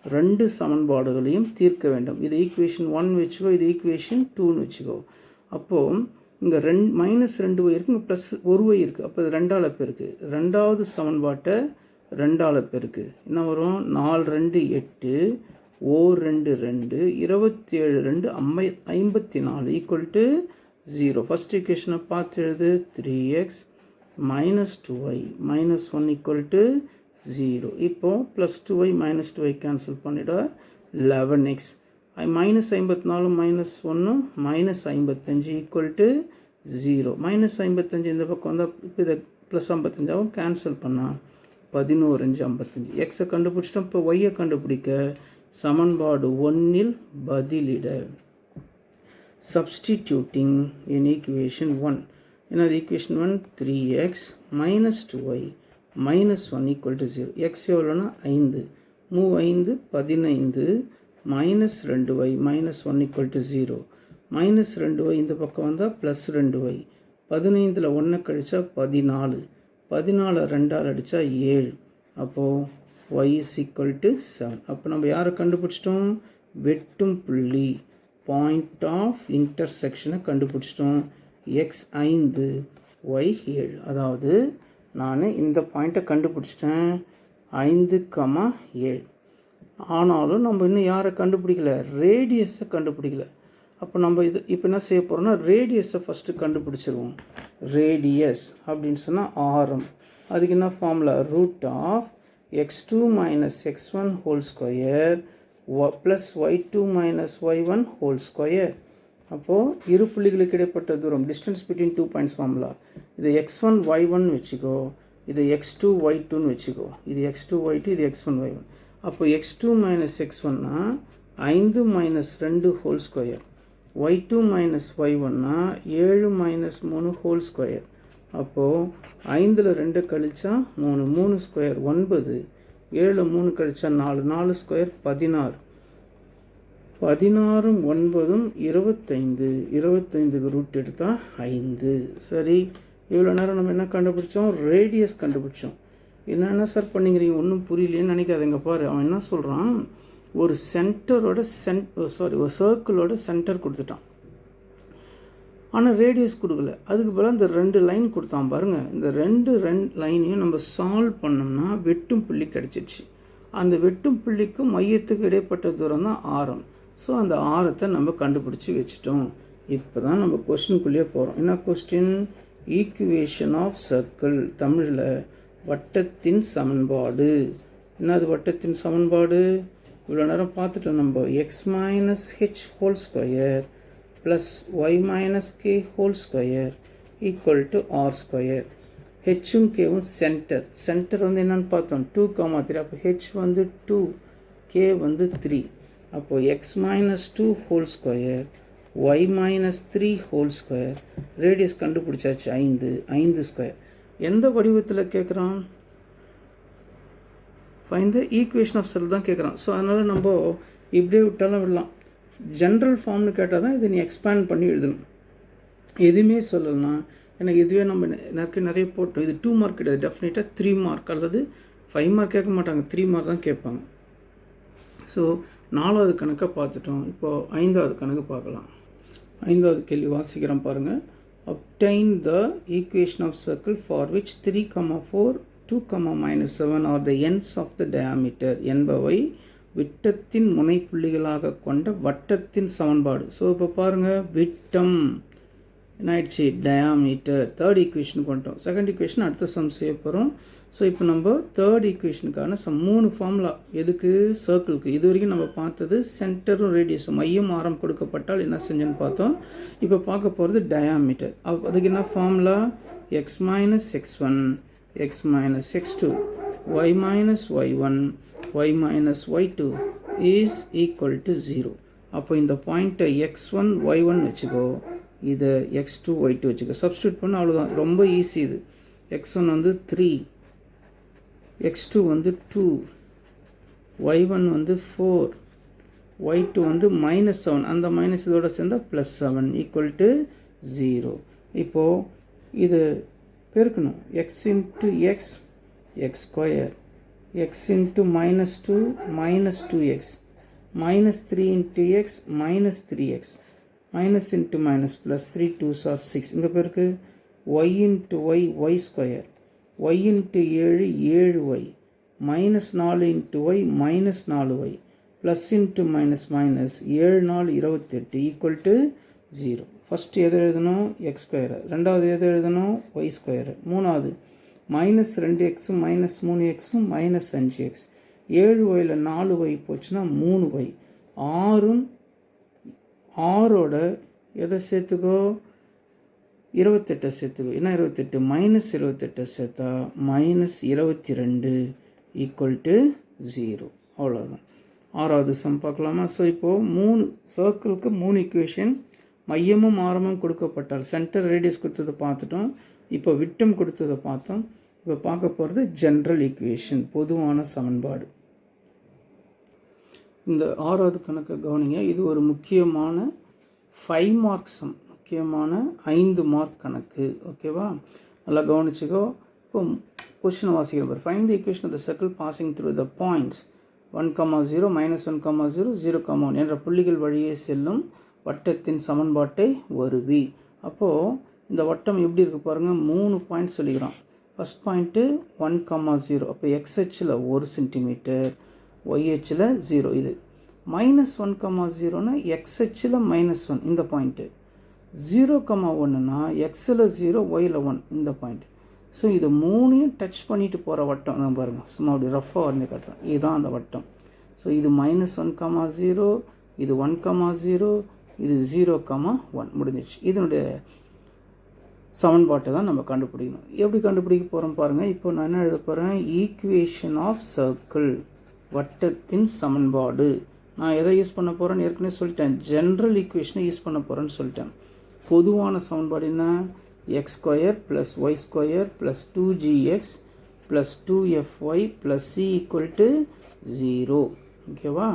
2 சமன்பாடுகளையும் தீர்க்க வேண்டும். இது ஈக்குவேஷன் 1 வச்சுக்கோ, இது ஈக்குவேஷன் 2ன்னு வச்சுக்கோ. அப்போது இங்கே -2y இருக்குது, இங்கே +1y இருக்குது. அப்போ இது 2ஆல் பெருக்கு. 2வது சமன்பாட்டை 2ஆல் பெருக்கு. என்ன வரும்? 4 2 8, O 2 2, 27 2 54 ஈக்குவல் டு 0. ஃபஸ்ட் ஈக்குவேஷனை பார்த்து எழுது. 3x minus 2y minus 1 equal to 0. இப்போ plus 2y minus 2y cancel பண்ணிட 11x. minus 54 minus 1 minus 55 equal to 0. minus 55 இந்த பக்கம் வந்தால் இப்போ இதை ப்ளஸ் 55 கேன்சல் பண்ணால் 11 55. எக்ஸை கண்டுபிடிச்சிட்டோம். இப்போ ஒய்யை கண்டுபிடிக்க சமன்பாடு 1இல் பதிலிட substituting in equation 1. என்னது equation 1? 3x minus 2y minus 1 equal to 0. x எவ்வளோனா 5. 5 15 minus 2y minus 1 equal to 0. minus 2y இந்த பக்கம் வந்தால் plus 2y. 15ல் 1 கழிச்சா 14. 14 2ஆல் அடித்தா 7. அப்போது y is equal to 7. அப்போ நம்ம யாரை கண்டுபிடிச்சிட்டோம்? வெட்டும் புள்ளி, பாயிண்ட் ஆஃப் இன்டர்செக்ஷனை கண்டுபிடிச்சிட்டோம். x 5 y 7. அதாவது நான் இந்த பாயிண்ட்டை கண்டுபிடிச்சிட்டேன் 5,7. ஆனாலும் நம்ம இன்னும் யாரை கண்டுபிடிக்கல? ரேடியஸை கண்டுபிடிக்கல. அப்போ நம்ம இப்போ என்ன செய்ய போகிறோம்னா, ரேடியஸை ஃபஸ்ட்டு கண்டுபிடிச்சிருவோம். ரேடியஸ் அப்படின்னு சொன்னால் ஆரம். அதுக்கு என்ன formula? √(x2 - x1) whole square plus y2 - y1 whole square. அப்போது இரு புள்ளிகளுக்கு இடைப்பட்ட தூரம், டிஸ்டன்ஸ் பிட்வீன் 2 பாயிண்ட்ஸ் ஃபார்முலா. இது x1 y1 வச்சுக்கோ, இது x2 y2ன்னு வச்சுக்கோ. இது x2 y2, இது x1 y1. அப்போ x2 - x1னா 5 - 2 whole square, y2 - y1னா 7 - 3 whole square. அப்போது 5ல் 2 கழிச்சா 3, 3 ஸ்கொயர் 9, 7 3 கழிச்சா 4, 4 ஸ்கொயர் 16. 16 9 25, 25க்கு ரூட் எடுத்தால் 5. சரி, இவ்வளோ நேரம் நம்ம என்ன கண்டுபிடிச்சோம்? ரேடியஸ் கண்டுபிடிச்சோம். என்னென்ன சார் பண்ணிக்கிறீங்க, ஒன்றும் புரியலையேன்னு நினைக்காதீங்க. பாரு, அவன் என்ன சொல்கிறான், ஒரு சென்டரோட ஒரு சர்க்கிளோட சென்டர் கொடுத்துட்டான், ஆனால் ரேடியஸ் கொடுக்கல. அதுக்கு பதிலாக இந்த 2 லைன் கொடுத்தான் பாருங்கள். இந்த 2 லைனையும் நம்ம சால்வ் பண்ணோம்னா வெட்டும் புள்ளி கிடச்சிடுச்சு. அந்த வெட்டும் புள்ளிக்கும் மையத்துக்கு இடைப்பட்ட தூரம் தான் ஆரம். ஸோ அந்த ஆரத்தை நம்ம கண்டுபிடிச்சி வச்சுட்டோம். இப்போ தான் நம்ம கொஸ்டின்குள்ளேயே போகிறோம். என்ன கொஸ்டின்? ஈக்குவேஷன் ஆஃப் சர்க்கிள், தமிழில் வட்டத்தின் சமன்பாடு. என்னது வட்டத்தின் சமன்பாடு? இவ்வளோ நேரம் பார்த்துட்டோம் நம்ம. X minus H whole square plus Y minus K whole square equal to R square. ஹெச்சும் கேவும் சென்டர். சென்டர் வந்து என்னென்னு பார்த்தோம்? 2,3. அப்போ ஹெச் வந்து 2, கே வந்து 3. அப்போது X minus 2 whole square, Y minus 3 whole square. Radius கண்டுபிடிச்சாச்சு 5, 5 ஸ்கொயர். எந்த வடிவத்தில் கேட்குறான்? Find the equation of circle தான் கேட்குறான். ஸோ அதனால் நம்ம இப்படியே விட்டாலும் விடலாம். ஜென்ரல் ஃபார்ம்னு கேட்டால் தான் இதை நீ எக்ஸ்பேண்ட் பண்ணி எழுதணும். எதுவுமே சொல்லலைன்னா எனக்கு இதுவே நம்ம நிறைய போட்டோம். இது 2 மார்க் கிடையாது, டெஃபினட்டாக 3 மார்க் அல்லது 5 மார்க் கேட்க மாட்டாங்க, 3 மார்க் தான் கேட்பாங்க. ஸோ 4வது கணக்கை பார்த்துட்டோம். இப்போது 5வது கணக்கு பார்க்கலாம். 5வது கேள்வி வாசிக்கிறோம் பாருங்கள். obtain the equation of circle for which 3, 4, 2, -7 are the ends of the diameter என்பவை விட்டத்தின் முனைப்புள்ளிகளாக கொண்ட வட்டத்தின் சமன்பாடு. ஸோ இப்போ பாருங்கள், விட்டம் என்ன ஆயிடுச்சு, டயாமீட்டர். தேர்ட் ஈக்குவேஷனுக்கு வந்துட்டோம். செகண்ட் ஈக்குவேஷன் அடுத்த சம் செய்ய போகிறோம். ஸோ இப்போ நம்ம தேர்ட் ஈக்குவேஷனுக்கான 3 ஃபார்முலா எதுக்கு, சர்க்கிளுக்கு. இது வரைக்கும் நம்ம பார்த்தது சென்டரும் ரேடியஸும், மையம் ஆரம் கொடுக்கப்பட்டால் என்ன செஞ்சோன்னு பார்த்தோம். இப்போ பார்க்க போகிறது டயாமீட்டர். அதுக்கு என்ன formula, x - x1 x - x2 y - y1 y - y2 is equal to 0. அப்போ இந்த பாயிண்ட்டை x1 y1 வச்சுக்கோ, இதை x2 y2 வச்சுக்கோ. சப்ஸ்டியூட் பண்ண அவ்வளோதான், ரொம்ப ஈஸி. இது x1 வந்து 3, x2 வந்து 2, y1 வந்து 4, y2 வந்து -7. அந்த மைனஸ் இதோட சேர்ந்தால் +7 ஈக்குவல் டு 0. இப்போது இது பெருக்கணும். x into x x², x into -2 -2x, -3 into x -3x, minus into minus plus 3 2s are 6. இங்கே பேருக்கு y into y y², y into 7 7y, minus 4 into y minus 4y, plus into minus minus 7 4 28 equal to 0. First எது எழுதணும், x². ரெண்டாவது எது எழுதணும், y². மூணாவது -2x -3x -5x, 7yல 4y போச்சுன்னா 3y, 6ஓட எதை சேர்த்துக்கோ, 28 சேர்த்துக்கோ. என்ன 28, -28 சேர்த்தா -22 ஈக்குவல் டு 0. அவ்வளோதான். 6வது சம் பார்க்கலாமா. ஸோ இப்போது 3 சர்க்கிளுக்கு 3 ஈக்குவேஷன். மையமும் ஆரமும் கொடுக்கப்பட்டால் சென்டர் ரேடியஸ் கொடுத்ததை பார்த்துட்டோம். இப்போ விட்டம் கொடுத்ததை பார்த்தோம். இப்போ பார்க்க போகிறது ஜென்ரல் ஈக்குவேஷன், பொதுவான சமன்பாடு. இந்த 6வது கணக்கை கவனிங்க. இது ஒரு முக்கியமான 5 மார்க் சம், முக்கியமான 5 மார்க் கணக்கு. ஓகேவா, நல்லா கவனிச்சுக்கோ. இப்போ கொஸ்டின் வாசிக்கிற பாரு. Find the equation of the circle passing through the points 1, 0, -1, 0, 0, 1 என்ற புள்ளிகள் வழியே செல்லும் வட்டத்தின் சமன்பாட்டை வருவி. அப்போது இந்த வட்டம் எப்படி இருக்குது பாருங்கள். 3 பாயிண்ட் சொல்லிக்கிறோம். First point 1, 0. அப்போ XHல் 1 சென்டிமீட்டர், YHல் 0. இது -1, 0னா XHல் -1 இந்த பாயிண்ட்டு. 0, 1னா Xல் 0 Yல 1 இந்த பாயிண்ட். ஸோ இது 3ஐயும் டச் பண்ணிட்டு போகிற வட்டம் தான் பாருங்கள். சும்மா அப்படி ரஃப்பாக வரைஞ்சி காட்டுறேன். இதுதான் அந்த வட்டம். ஸோ இது -1, 0, இது 1, 0, இது 0, 1 முடிஞ்சிச்சு. இதனுடைய சமன்பாட்டை தான் நம்ம கண்டுபிடிக்கணும். எப்படி கண்டுபிடிக்க போகிறோம் பாருங்கள். இப்போ நான் என்ன எழுத போகிறேன், ஈக்குவேஷன் ஆஃப் சர்க்கிள், வட்டத்தின் சமன்பாடு. நான் எதை யூஸ் பண்ண போகிறேன்னு ஏற்கனவே சொல்லிட்டேன், ஜென்ரல் ஈக்குவேஷனை யூஸ் பண்ண போகிறேன்னு சொல்லிட்டேன். பொதுவான சமன்பாடு என்ன, x² + y² + 2gx + 2fy + c = 0. ஓகேவா.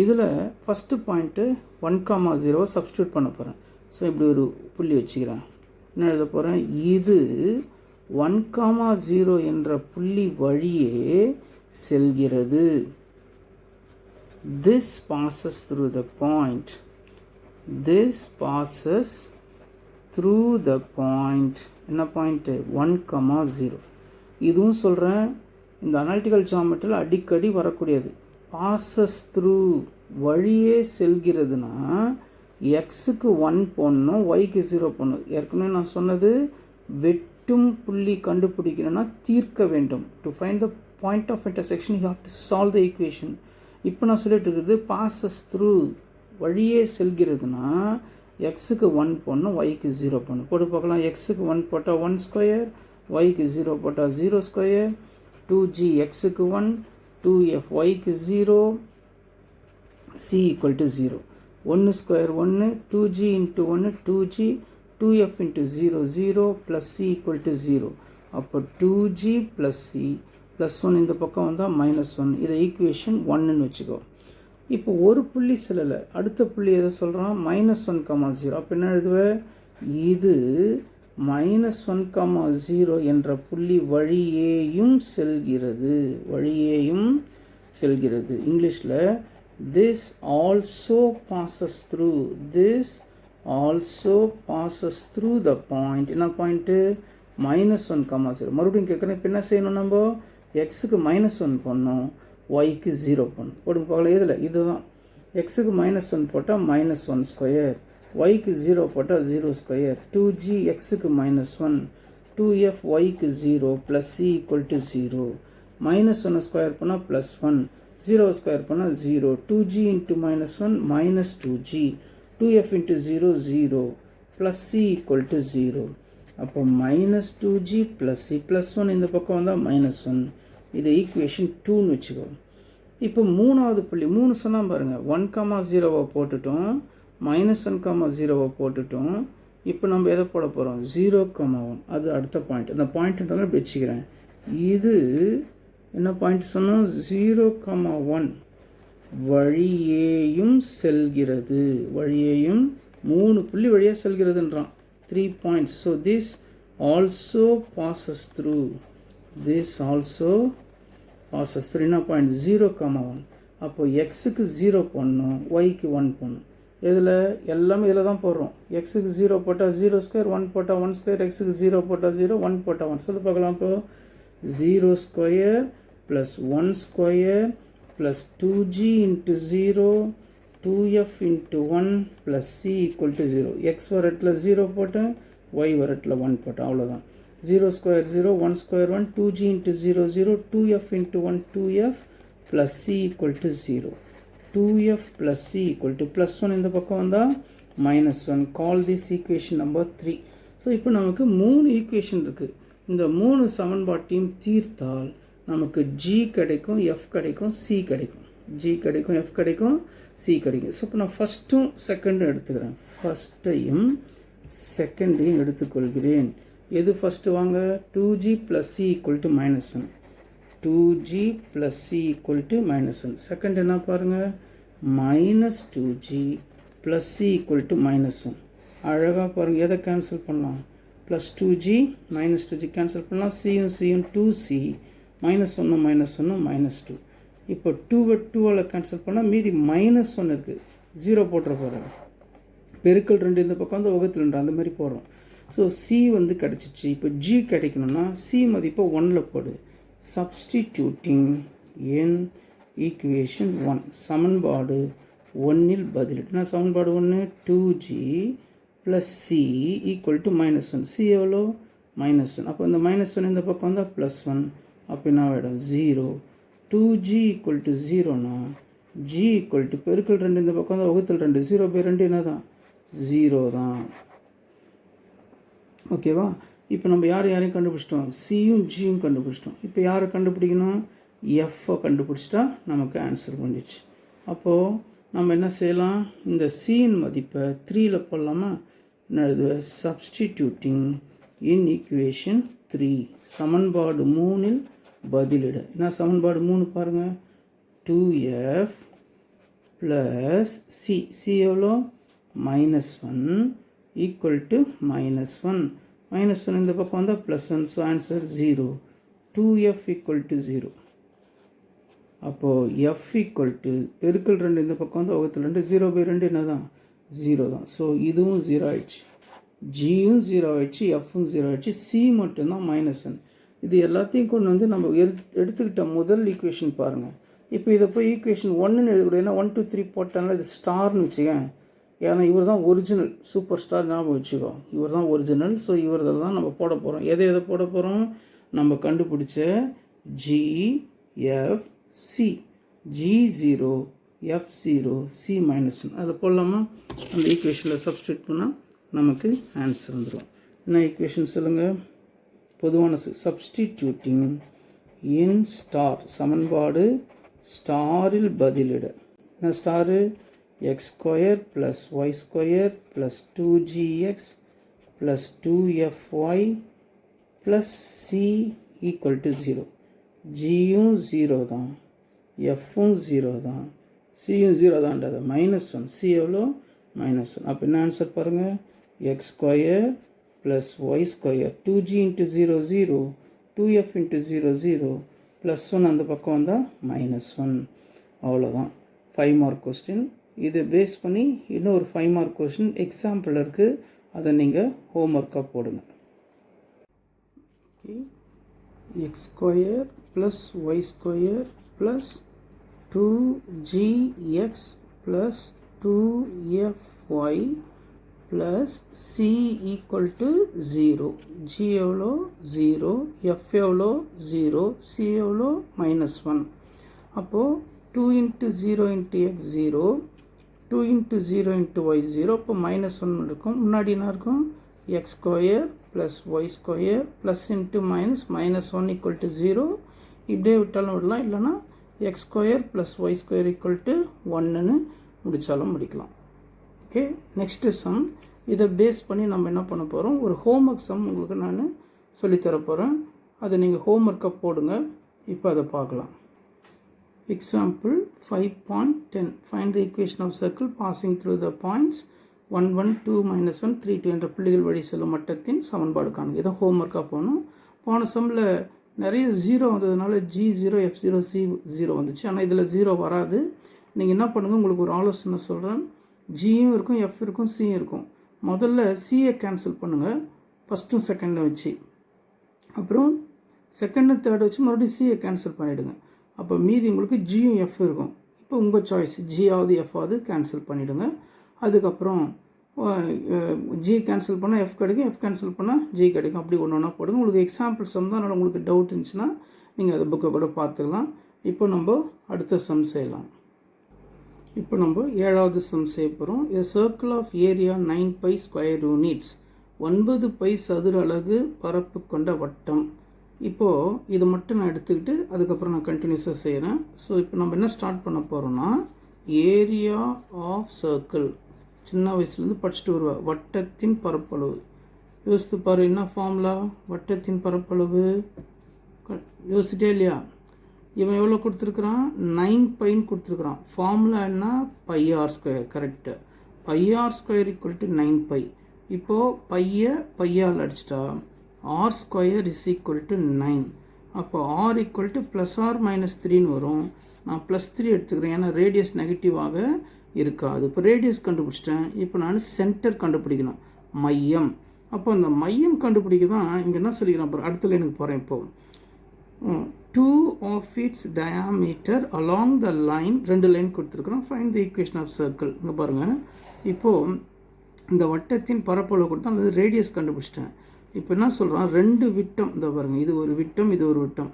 இதில் ஃபஸ்ட்டு பாயிண்ட்டு 1, 0 சப்ஸ்டியூட் பண்ண போகிறேன். ஸோ இப்படி ஒரு புள்ளி வச்சுக்கிறேன். என்ன எழுத போகிறேன், இது 1, 0 என்ற புள்ளி வழியே செல்கிறது. This passes through the point. This passes through the point. என்ன பாயிண்ட்டு, 1, 0. இதுவும் சொல்கிறேன், இந்த அனாலிட்டிக்கல் ஜியோமெட்ரியில் அடிக்கடி வரக்கூடியது. பாசஸ் த்ரூ வழியே செல்கிறதுனா எக்ஸுக்கு 1 போடணும், ஒய்க்கு 0 போடணும். ஏற்கனவே நான் சொன்னது, வெட்டும் புள்ளி கண்டுபிடிக்கணும்னா தீர்க்க வேண்டும். To find the point of intersection you have to solve the equation. இப்போ நான் சொல்லிட்டு இருக்கிறது பாசஸ் த்ரூ வழியே செல்கிறதுனா எக்ஸுக்கு 1 போடணும், ஒய்க்கு 0 போடணும். போட்டு பார்க்கலாம். எக்ஸுக்கு 1 போட்டால் 1², ஒய்க்கு 0 போட்டால் 0², 2g எக்ஸுக்கு 1, 2f yக்கு 0, c = 0. 1² 1, 2g into 1 2g, 2f into 0 0 plus c = 0. அப்போ 2g plus c plus 1 இந்த பக்கம் வந்தால் -1. இதை ஈக்குவேஷன் 1ன்னு வச்சுக்கோ. இப்போ ஒரு புள்ளி செல்லலை, அடுத்த புள்ளி எதை சொல்கிறான், -1, 0. அப்போ என்ன எழுதுவேன், இது -1, 0 என்ற புள்ளி வழியேயும் செல்கிறது. இங்கிலீஷில் this also passes through the point. என்ன பாயிண்ட்டு? -1, 0. மறுபடியும் கேட்குறேன், இப்போ என்ன செய்யணும்? நம்ம எக்ஸுக்கு -1 பண்ணோம், ஒய்க்கு 0 பண்ணணும். போடுங்க பார்க்கலாம். இதில் இதுதான் எக்ஸுக்கு -1 போட்டால் -1², ஒய்க்கு 0 போட்டால் 0². 2g எக்ஸுக்கு -1, 2f ஒய்க்கு 0 + c = 0. -1² பண்ணால் +1, 0² பண்ணால் 0. 2g × -1 -2g, 2f × 0 0 + c = 0. அப்போ -2g + c +1 இந்த பக்கம் வந்தால் -1. இது ஈக்குவேஷன் 2ன்னு வச்சுக்கோ. இப்போ மூணாவது புள்ளி 3 சொன்னால் பாருங்கள், 1, 0 போட்டுட்டோம், -1, 0 போட்டுட்டோம். இப்போ நம்ம எதை போட போகிறோம்? 0, 1. அது அடுத்த பாயிண்ட். அந்த பாயிண்ட்ன்றதை இப்படி வச்சுக்கிறேன். இது என்ன பாயிண்ட் சொன்னோம்? 0, 1 வழியேயும் செல்கிறது. 3 புள்ளி வழியாக செல்கிறதுன்றான். 3 points. So this also passes through. என்ன பாயிண்ட்? 0, 1. அப்போ எக்ஸுக்கு 0 பண்ணணும், ஒய்க்கு 1 பண்ணணும். இதில் எல்லாமே இதில் தான் போடுறோம். எக்ஸுக்கு 0 போட்டால் 0², 1 போட்டால் 1², எக்ஸுக்கு 0 போட்டால் 0, 1 போட்டால் 1. சொல்லி பார்க்கலாம். இப்போ 0² + 1² + 2g × 0, 2f × 1 + c = 0. எக்ஸ் வர இடத்துல 0 போட்டேன், ஒய் வர இடத்துல 1 போட்டேன். அவ்வளோதான். 0² 0, 1² 1, 2g × 0 0, 2f × 1 2f + c = 0. 2f + c = +1 இந்த பக்கம் வந்தால் -1. Call this equation number 3. So இப்போ நமக்கு 3 ஈக்குவேஷன் இருக்குது. இந்த 3 சமன்பாட்டையும் தீர்த்தால் நமக்கு g கிடைக்கும், f கிடைக்கும், c கிடைக்கும். g கிடைக்கும், f கிடைக்கும், c கிடைக்கும். ஸோ இப்போ நான் ஃபஸ்ட்டும் செகண்டும் எடுத்துக்கிறேன். ஃபஸ்ட்டையும் செகண்டையும் எடுத்துக்கொள்கிறேன். எது ஃபஸ்ட்டு? வாங்க. 2g + c = -1. 2g + c = -1. Second என்ன பாருங்கள்? -2g + c = -1. அழகாக பாருங்கள். எதை கேன்சல் பண்ணலாம்? +2g -2g கேன்சல் பண்ணலாம். c 2c, -1 -2. இப்போ 2 கேன்சல் பண்ணால் மீதி -1 இருக்குது. 0 போட்டுற போகிறேன். பெருக்கல் 2 இந்த பக்கம் வந்து வகுத்தில் 2 அந்த மாதிரி போடுறோம். ஸோ c கிடச்சிச்சு. இப்போ g கிடைக்கணும்னா c மதிப்பை 1 போடு. சப்ஸ்டிடியூட்டிங் in ஈக்குவேஷன் 1, சமன்பாடு 1இல் பதிலிட்டு. சமன்பாடு 1 2g + c = -1. c எவ்வளோ? -1. அப்போ இந்த -1 இந்த பக்கம் வந்தால் +1. அப்போ என்ன ஆகிடும்? 0. 2g = 0னா g = பெருக்கல் 2 இந்த பக்கம் வந்தால் வகுத்தல் 2, 0/2 என்ன தான்? 0 தான். ஓகேவா? இப்போ நம்ம யாரையும் கண்டுபிடிச்சிட்டோம்? சியும் ஜியும் கண்டுபிடிச்சிட்டோம். இப்போ யாரை கண்டுபிடிக்கணும்? எஃப்பை கண்டுபிடிச்சிட்டா நமக்கு ஆன்சர் வந்துச்சு. அப்போது நம்ம என்ன செய்யலாம்? இந்த சியின் மதிப்பை 3ல் போடலாமா? சப்ஸ்டிடியூட்டிங் இன் ஈக்குவேஷன் 3, சமன்பாடு 3இல் பதிலிட. என்ன சமன்பாடு 3 பாருங்கள்? 2f + c. c எவ்வளோ? -1 = -1. -1 இந்த பக்கம் வந்தால் +1. So answer 0. 2f = 0. அப்போது f பெருக்கல் 2 இந்த பக்கம் வந்து வகுத்தல் 2, 0/2 என்ன தான்? 0 தான். ஸோ இதுவும் 0 ஆயிடுச்சு, ஜியும் 0 ஆயிடுச்சு, எஃப்பும் 0 ஆயிடுச்சு, சி மட்டும்தான் -1. இது எல்லாத்தையும் கொண்டு வந்து நம்ம எடுத்துக்கிட்ட முதல் ஈக்குவேஷன் பாருங்கள். இப்போ இதை போய் ஈக்குவேஷன் 1ன்னு எழுதக்கூடாது. ஏன்னா 1 2 3 போட்டாலும் இது ஸ்டார்னு வச்சுக்கேன். ஏன்னா இவர் தான் ஒரிஜினல் சூப்பர் ஸ்டார், ஞாபகம் வச்சுக்கோ. இவர் தான் ஒரிஜினல். ஸோ இவரதில் தான் நம்ம போட போகிறோம். எதை போட போகிறோம்? நம்ம கண்டுபிடிச்ச G F C, G0 F0 C -1 அதில் போடலாமா? அந்த ஈக்குவேஷனில் சப்ஸ்டியூட் பண்ணால் நமக்கு ஆன்சர் வந்துடும். என்ன ஈக்குவேஷன் சொல்லுங்கள்? பொதுவான சப்ஸ்டிடியூட்டிங் இன் ஸ்டார், சமன்பாடு ஸ்டாரில் பதிலிட. என்ன star? x² + y² + 2gx + 2fy + c = 0. ஜியும் 0 தான், எஃப்பும் 0 தான், சியும் 0 தான்ன்றது -1. சி எவ்வளோ? -1. அப்போ என்ன ஆன்சர் பாருங்கள்? x² plus y square 2g into 0 0 2f into 0 0 plus 1 அந்த பக்கம் வந்தால் minus 1 அவ்வளோதான் 5 மார்க் கொஸ்டின். இதை பேஸ் பண்ணி இன்னும் ஒரு 5 மார்க் கொஸ்டின் எக்ஸாம்பிள் இருக்குது, அதை நீங்கள் ஹோம்ஒர்க்காக போடுங்க. Okay, X square plus Y square plus 2gx plus 2fy plus c equal to 0. g எவ்வளோ 0, f எவ்வளோ 0, c எவ்வளோ -1. அப்போது 2 into 0 into x 0, 2 into 0 into y 0, இப்போ -1 இருக்கும். முன்னாடி என்ன இருக்கும், x square plus Y square plus into minus -1 equal to 0. இப்படியே விட்டாலும் விடலாம், இல்லைனா x square plus Y square equal to 1ன்னு முடித்தாலும் முடிக்கலாம். Okay, next sum. இதை பேஸ் பண்ணி நம்ம என்ன பண்ண போகிறோம், ஒரு ஹோம்ஒர்க் சம் உங்களுக்கு நான் சொல்லித்தர போகிறேன். அதை நீங்கள் ஹோம்ஒர்க்காக போடுங்க. இப்போ அதை பார்க்கலாம். Example 5.10. Find the equation of circle passing through the points 1 1 2 -1 3 2 என்ற புள்ளிகள் வழி செல்லும் மட்டத்தின் சமன்பாடு காணுங்க. இதான் ஹோம்ஒர்க்காக போகணும். போன சம்மில் நிறைய 0 வந்ததுனால G0 F0 C0 வந்துச்சு. ஆனால் இதில் 0 வராது. நீங்கள் என்ன பண்ணுங்கள், உங்களுக்கு ஒரு ஆலோசனை சொல்கிறேன். ஜியும் இருக்கும், எஃப் இருக்கும், சியும் இருக்கும். முதல்ல சியை கேன்சல் பண்ணுங்கள் ஃபஸ்ட்டும் செகண்டும் வச்சு. அப்புறம் செகண்டு தேர்டு வச்சு மறுபடியும் சியை கேன்சல் பண்ணிவிடுங்க. அப்போ மீதி உங்களுக்கு ஜியும் எஃப் இருக்கும். இப்போ உங்கள் சாய்ஸ், ஜியாவது எஃப்பாவது கேன்சல் பண்ணிவிடுங்க. அதுக்கப்புறம் ஜி கேன்சல் பண்ணால் எஃப் கிடைக்கும், எஃப் கேன்சல் பண்ணால் ஜி கிடைக்கும். அப்படி ஒன்று ஒன்றா போடுங்க. உங்களுக்கு எக்ஸாம்பிள் சம் தான், உங்களுக்கு டவுட் இருந்துச்சுன்னா நீங்கள் அதை புக்கை கூட பார்த்துக்கலாம். இப்போ நம்ம அடுத்த சம் செய்யலாம். இப்போ நம்ம 7வது சம் செய்ய போகிறோம். A circle of area 9 pi square units, 9 by சதுர அலகு பரப்பு கொண்ட வட்டம். இப்போது இது மட்டும் நான் எடுத்துக்கிட்டு அதுக்கப்புறம் நான் கண்டினியூஸாக செய்கிறேன். ஸோ இப்போ நம்ம என்ன ஸ்டார்ட் பண்ண போகிறோம்னா, ஏரியா ஆஃப் சர்க்கிள் சின்ன வயசுலேருந்து படிச்சுட்டு வருவேன். வட்டத்தின் பரப்பளவு யோசித்து பாரு, என்ன ஃபார்முலா, வட்டத்தின் பரப்பளவு யோசிச்சிட்டே இல்லையா? இவன் எவ்வளோ கொடுத்துருக்குறான், 9 பைன்னு கொடுத்துருக்குறான். ஃபார்முலா என்ன, πr square. Correct, πr square equal to 9 pi. இப்போது பையால் அடிச்சிட்டா r square is equal to 9. அப்போ r equal to plus or -3ன்னு வரும். நான் +3 எடுத்துக்கிறேன், ஏன்னா ரேடியஸ் நெகட்டிவாக இருக்காது. இப்போ ரேடியஸ் கண்டுபிடிச்சிட்டேன். இப்போ நான் சென்டர் கண்டுபிடிக்கணும், மையம். அப்போ அந்த மையம் கண்டுபிடிக்க தான் இங்கே என்ன சொல்லிக்கிறேன், அப்புறம் அடுத்த லைனுக்கு போகிறேன். இப்போது 2 of its diameter along the line, 2 line கொடுத்துருக்குறோம். Find the equation of circle. இங்கே பாருங்கள், இப்போது இந்த வட்டத்தின் பரப்பளவு கொடுத்தா அந்த ரேடியஸ் கண்டுபிடிச்சிட்டேன். இப்போ என்ன சொல்கிறான், 2 விட்டம். இந்த பாருங்கள், இது ஒரு விட்டம், இது ஒரு விட்டம்,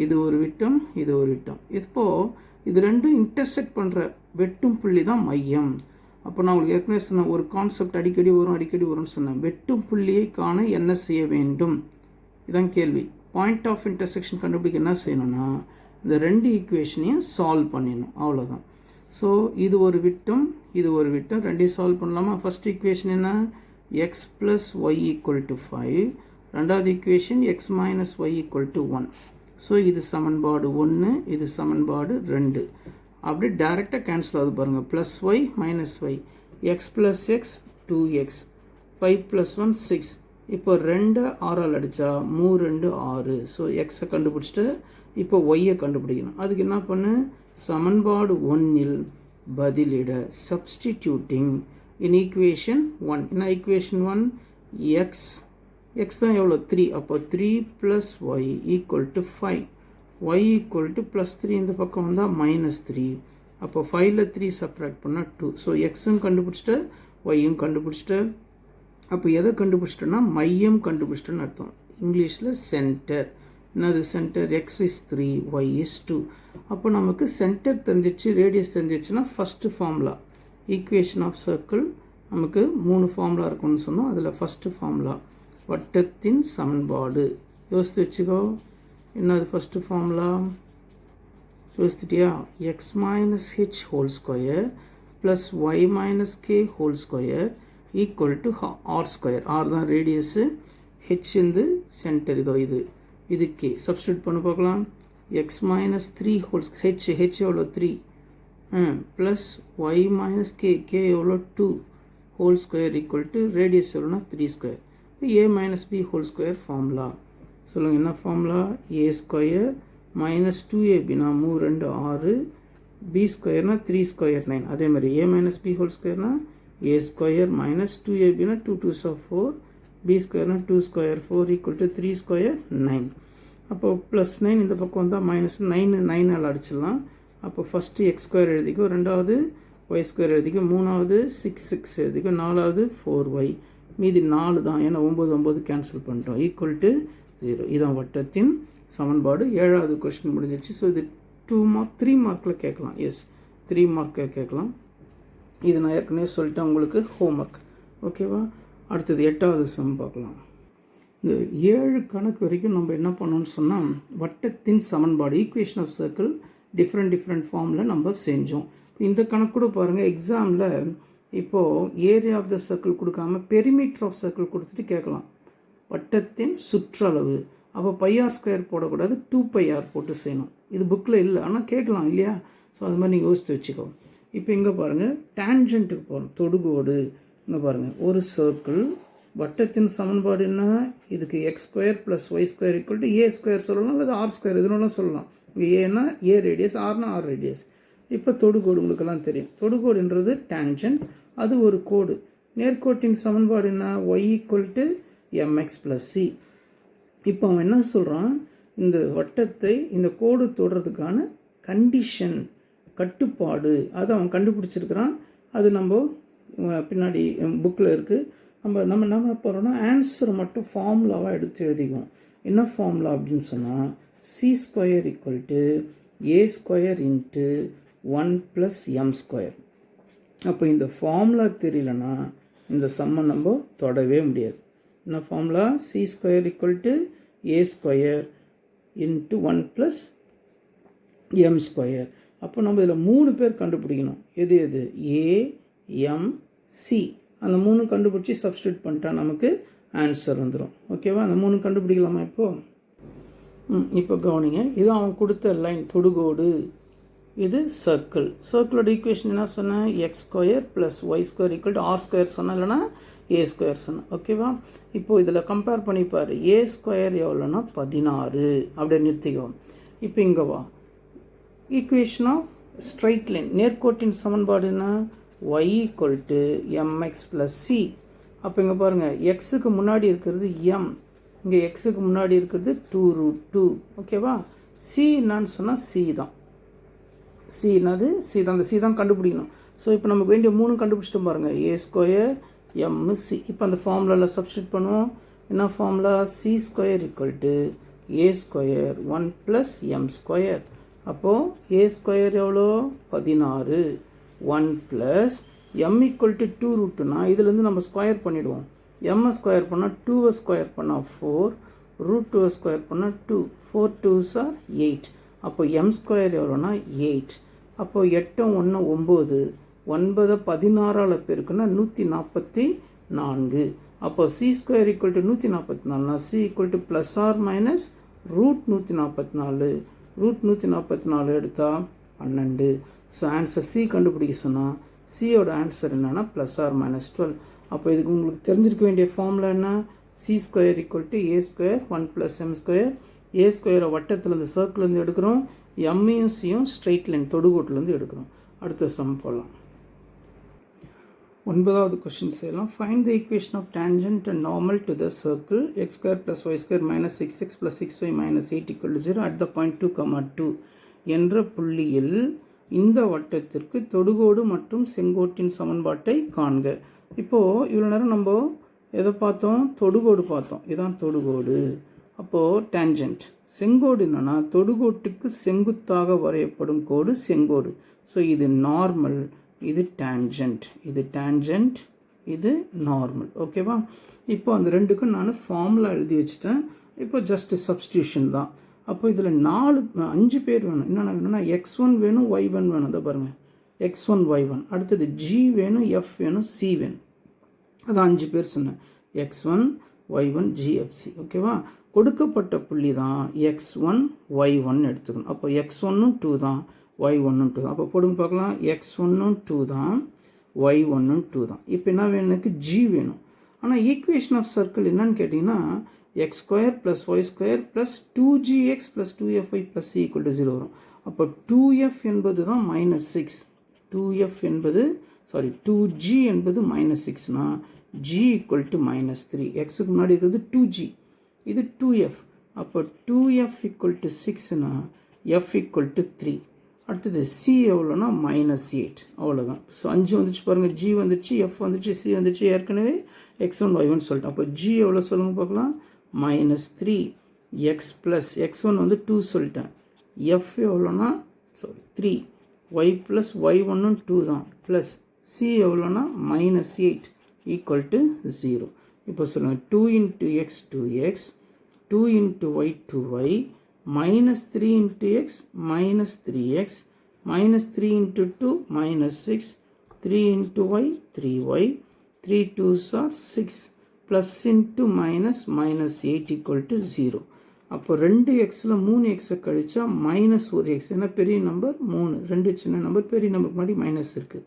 இது ஒரு விட்டம், இது ஒரு விட்டம். இப்போது இது ரெண்டும் இன்டர்செக்ட் பண்ணுற வெட்டும் புள்ளி தான் மையம். அப்போ நான் உங்களுக்கு ஏற்கனவே சொன்னேன், ஒரு கான்செப்ட் அடிக்கடி வரும்னு சொன்னேன். வெட்டும் புள்ளியை காண என்ன செய்ய வேண்டும், இதான் கேள்வி. பாயிண்ட் ஆஃப் இன்டர்செக்ஷன் கண்டுபிடிக்க என்ன செய்யணும்னா, இந்த 2 ஈக்குவேஷனையும் சால்வ் பண்ணிடணும், அவ்வளோதான். ஸோ இது ஒரு விட்டம், இது ஒரு விட்டம், ரெண்டையும் சால்வ் பண்ணலாமா? ஃபஸ்ட் ஈக்குவேஷன் என்ன, x plus Y equal to 5. ரெண்டாவது equation x minus Y equal to 1. So இது சமன்பாடு 1, இது சமன்பாடு 2. அப்படியே டைரெக்டாக கேன்சல் ஆகுது பாருங்கள். Plus Y minus Y, X plus X 2x, 5 + 1 6. இப்போ 2 6ஆல் அடித்தா 3 2 6. ஸோ எக்ஸை கண்டுபிடிச்சிட்டு இப்போ ஒய்யை கண்டுபிடிக்கணும். அதுக்கு என்ன பண்ணு, சமன்பாடு 1இல் பதிலிட சப்ஸ்டிடியூட்டிங் இன் ஈக்குவேஷன் 1. என்ன ஈக்குவேஷன் 1, எக்ஸ் தான் எவ்வளோ 3. அப்போ 3 + Y equal to 5. Y equal to +3 இந்த பக்கம் வந்தால் -3. அப்போ 5ல் 3 சப்ராக்ட் பண்ணால் 2. ஸோ எக்ஸும் கண்டுபிடிச்சிட்டு ஒய்யும் கண்டுபிடிச்சிட்டு. அப்போ எதை கண்டுபிடிச்சிட்டோன்னா மையம் கண்டுபிடிச்சிட்டோன்னு அர்த்தம். இங்கிலீஷில் சென்டர். என்னது centre, x is 3, y is 2. அப்போ நமக்கு சென்டர் தெரிஞ்சிச்சு, ரேடியஸ் தெரிஞ்சிச்சுன்னா first formula equation of circle நமக்கு 3 ஃபார்முலா இருக்குன்னு சொன்னோம். அதில் ஃபஸ்ட்டு ஃபார்முலா வட்டத்தின் சமன்பாடு. யோசித்து வச்சுக்கோ, என்னது ஃபஸ்ட்டு ஃபார்முலா, யோசித்துட்டியா? X minus H whole square plus Y minus K whole square equal to R square. R தான் ரேடியஸு, ஹெச் இந்த சென்டர், இதோ இது கே. சப்ஸ்டியூட் பண்ண பார்க்கலாம். எக்ஸ் மைனஸ் 3 ஹோல் ஹெச் எவ்வளோ 3 ப்ளஸ் ஒய் மைனஸ் கே எவ்வளோ 2 whole square equal to radius எவ்வளோனா 3 square. A minus b whole square formula சொல்லுங்கள், என்ன ஃபார்முலா? ஏ ஸ்கொயர் மைனஸ் 2ab மூணு 2 6, பி ஸ்கொயர்னா 3 ஸ்கொயர் 9. அதே மாதிரி a minus b whole square a square minus 2ab 2 2s 4, b ஸ்கொயர்னா 2 ஸ்கொயர் 4 ஈக்குவல் டு 3 ஸ்கொயர் 9. அப்போது ப்ளஸ் 9 இந்த பக்கம் வந்தால் மைனஸ் 9 அடிச்சிடலாம். அப்போ ஃபஸ்ட்டு எக்ஸ் ஸ்கொயர் எழுதிக்கோ, ரெண்டாவது ஒய் ஸ்கொயர் எழுதிக்கோ, மூணாவது 6 எழுதிக்கோ, நாலாவது 4y, மீதி 4 தான், ஏன்னா 9 கேன்சல் பண்ணிட்டோம், ஈக்குவல் டு 0. இதான் வட்டத்தின் சமன்பாடு. 7வது கொஸ்டின் முடிஞ்சிச்சு. ஸோ இது 2 மார்க் 3 மார்க்கில் கேட்கலாம். எஸ், 3 மார்க்கில் கேட்கலாம். இது நான் ஏற்கனவே சொல்லிட்டேன் உங்களுக்கு ஹோம்ஒர்க். ஓகேவா? அடுத்தது 8வது சம் பார்க்கலாம். இந்த 7 கணக்கு வரைக்கும் நம்ம என்ன பண்ணோம்னு சொன்னால், வட்டத்தின் சமன்பாடு ஈக்குவேஷன் ஆஃப் சர்க்கிள் டிஃப்ரெண்ட் ஃபார்மில் நம்ம செஞ்சோம். இந்த கணக்கு கூட பாருங்கள், எக்ஸாமில் இப்போது ஏரியா ஆஃப் த சர்க்கிள் கொடுக்காம பெரிமீட்டர் ஆஃப் சர்க்கிள் கொடுத்துட்டு கேட்கலாம். வட்டத்தின் சுற்றளவு, அப்போ πr² போடக்கூடாது, 2πr போட்டு செய்யணும். இது புக்கில் இல்லை, ஆனால் கேட்கலாம் இல்லையா? ஸோ அது மாதிரி நீங்கள் யோசித்து வச்சுக்கோ. இப்போ இங்கே பாருங்கள், டேன்ஜென்ட்டுக்கு போகிறோம், தொடுகோடு. இங்கே பாருங்கள், ஒரு சர்க்கிள் வட்டத்தின் சமன்பாடு என்ன? இதுக்கு x² + y² = a² சொல்லலாம், அல்லது r² இதனாலும் சொல்லலாம். இங்கே ஏன்னா ஏ ரேடியஸ், ஆர்னா ஆர் ரேடியஸ். இப்போ தொடுகோடு உங்களுக்கெல்லாம் தெரியும். தொடுகோடுன்றது டேன்ஜென்ட், அது ஒரு கோடு. நேர்கோட்டின் சமன்பாடு என்ன? y = mx + c. இப்போ அவன் என்ன சொல்கிறான்? இந்த வட்டத்தை இந்த கோடு தொடுறதுக்கான கண்டிஷன், கட்டுப்பாடு, அதை அவன் கண்டுபிடிச்சிருக்கிறான். அது நம்ம பின்னாடி புக்கில் இருக்குது. நம்ம என்ன போகிறோம்னா, ஆன்சரை மட்டும் ஃபார்முலாவாக எடுத்து எழுதிக்குவோம். என்ன ஃபார்முலா அப்படின்னு சொன்னால், c² = a² × 1 + m². அப்போ இந்த ஃபார்முலா தெரியலனா இந்த சம்மை நம்ம தொடவே முடியாது. என்ன ஃபார்முலா? c² = a² × 1 + m². அப்போ நம்ம இதில் 3 பேர் கண்டுபிடிக்கணும். எது a, m, c. அந்த 3 கண்டுபிடிச்சி சப்ஸ்டியூட் பண்ணிட்டா நமக்கு ஆன்சர் வந்துடும். ஓகேவா? அந்த 3 கண்டுபிடிக்கலாமா இப்போது? இப்போ கவனிங்க, இது அவன் கொடுத்த லைன் தொடுகோடு, இது சர்க்கிள். சர்க்கிளோட ஈக்குவேஷன் என்ன சொன்னேன்? x² + y² = r² சொன்னேன், இல்லைனா a² சொன்னேன். ஓகேவா? இப்போது இதில் கம்பேர் பண்ணிப்பார். a² எவ்வளோன்னா 16. அப்படியே நிறுத்திக்குவோம். இப்போ இங்கே வா, ஈக்குவேஷன் ஆஃப் ஸ்ட்ரைட் லைன், நேர்கோட்டின் சமன்பாடு என்ன? y = mx + c. அப்போ இங்கே பாருங்கள், எக்ஸுக்கு முன்னாடி இருக்கிறது m, இங்கே எக்ஸுக்கு முன்னாடி இருக்கிறது 2√2. ஓகேவா? c என்னான்னு சொன்னால் c தான். c என்னது? c தான். அந்த c தான் கண்டுபிடிக்கணும். ஸோ இப்போ நமக்கு வேண்டிய 3 கண்டுபிடிச்சிட்டு பாருங்கள், a², m, c. இப்போ அந்த ஃபார்முலாவில் சப்ஸ்டியூட் பண்ணுவோம். என்ன ஃபார்முலா? c² = a² 1 + m². அப்போது a² எவ்வளோ? 16. 1 + m = 2√2னா இதுலேருந்து நம்ம ஸ்கொயர் பண்ணிவிடுவோம். m ஸ்கொயர் பண்ணால் 2 ஸ்கொயர் பண்ணால் 4, √2 ஸ்கொயர் பண்ணால் 2, 4 2s are 8. அப்போ m² எவ்வளோனா 8. அப்போது 8 1 9, 9 16ஆல் பெருக்குன்னா 144. அப்போ c² = 144னா c = ± √144. √144 எடுத்தால் 12. ஸோ ஆன்சர் c கண்டுபிடிக்க சொன்னால் சியோட ஆன்சர் என்னென்னா ± 12. அப்போ இதுக்கு உங்களுக்கு தெரிஞ்சிருக்க வேண்டிய ஃபார்முலா என்ன? c² = a² 1 + m². a² வட்டத்துலேருந்து சர்க்கிள்லேருந்து எடுக்கிறோம், எம்மையும் சியும் ஸ்ட்ரெயிட் லைன் தொடுகோட்டிலேருந்து எடுக்கிறோம். அடுத்த சம் போகலாம். 9வது கொஸ்டின் செய்யலாம். Find the equation of tangent and normal to the circle x² + y² - 6x + 6y - 8 = 0 at the point 2, 2 என்ற புள்ளியில் இந்த வட்டத்திற்கு தொடுகோடு மற்றும் செங்கோட்டின் சமன்பாட்டை காண்க. இப்போது இவ்வளோ நேரம் நம்ம எதை பார்த்தோம்? தொடுகோடு பார்த்தோம். இதுதான் தொடுகோடு. அப்போது டேன்ஜென்ட். செங்கோடு என்னென்னா தொடுகோட்டுக்கு செங்குத்தாக வரையப்படும் கோடு செங்கோடு. ஸோ இது நார்மல், இது டேன்ஜென்ட், இது டேன்ஜென்ட், இது நார்மல். ஓகேவா? இப்போ அந்த ரெண்டுக்கும் நான் ஃபார்முலா எழுதி வச்சுட்டேன். இப்போ ஜஸ்ட் சப்ஸ்டியூஷன் தான். அப்போ இதில் 5 பேர் வேணும். என்னென்ன வேணும்னா x1 வேணும், y1 வேணும். அதை பாருங்கள், x1 y1. அடுத்தது g வேணும், f வேணும், c வேணும். அதான் 5 பேர் சொன்னேன். x1 y1 g f c. ஓகேவா? கொடுக்கப்பட்ட புள்ளி தான் x1 y1 எடுத்துக்கணும். அப்போ x1 2 தான், y1 2 தான். அப்போ போடுங்க பார்க்கலாம். x1 2 தான், y1 2 தான். இப்போ என்ன வேணும்? எனக்கு g வேணும். ஆனால் ஈக்குவேஷன் ஆஃப் சர்க்கிள் என்னன்னு கேட்டிங்கன்னா x square plus Y square plus 2gx plus 2fy plus c equal to 0 வரும். அப்போ 2f என்பது தான் -6, 2f என்பது 2g என்பது -6னா g ஈக்குவல் டு -3. எக்ஸுக்கு முன்னாடி இருக்கிறது 2g, இது 2f. அப்போ 2f ஈக்குவல் டு 6னா f ஈக்குவல் டு 3. அடுத்தது c எவ்வளோனா -8, அவ்வளோதான். ஸோ 5 வந்துச்சு பாருங்கள், g வந்துச்சு, f வந்துச்சு, c வந்துச்சு, ஏற்கனவே x1 y1 சொல்லிட்டேன். அப்போ g எவ்வளோ சொல்லுங்கள் பார்க்கலாம், -3 x ப்ளஸ் x1 வந்து 2 சொல்லிட்டேன், f எவ்வளோனா 3 y ப்ளஸ் y1 2 தான், ப்ளஸ் c எவ்வளோனா -8 ஈக்குவல் டு 0. இப்போ சொல்லுங்கள் 2 into x 2x, 2 into y 2y, -3 into x minus 3x, -3 into 2 -6, 3 into y 3y, 3 2s are 6, plus into minus -8 equal to 0. அப்போ 2xல 3x கழிச்சா -1x, ஏன்னா பெரிய நம்பர் 3, 2 சின்ன நம்பர், பெரிய நம்பருக்கு முன்னாடி மைனஸ் இருக்குது.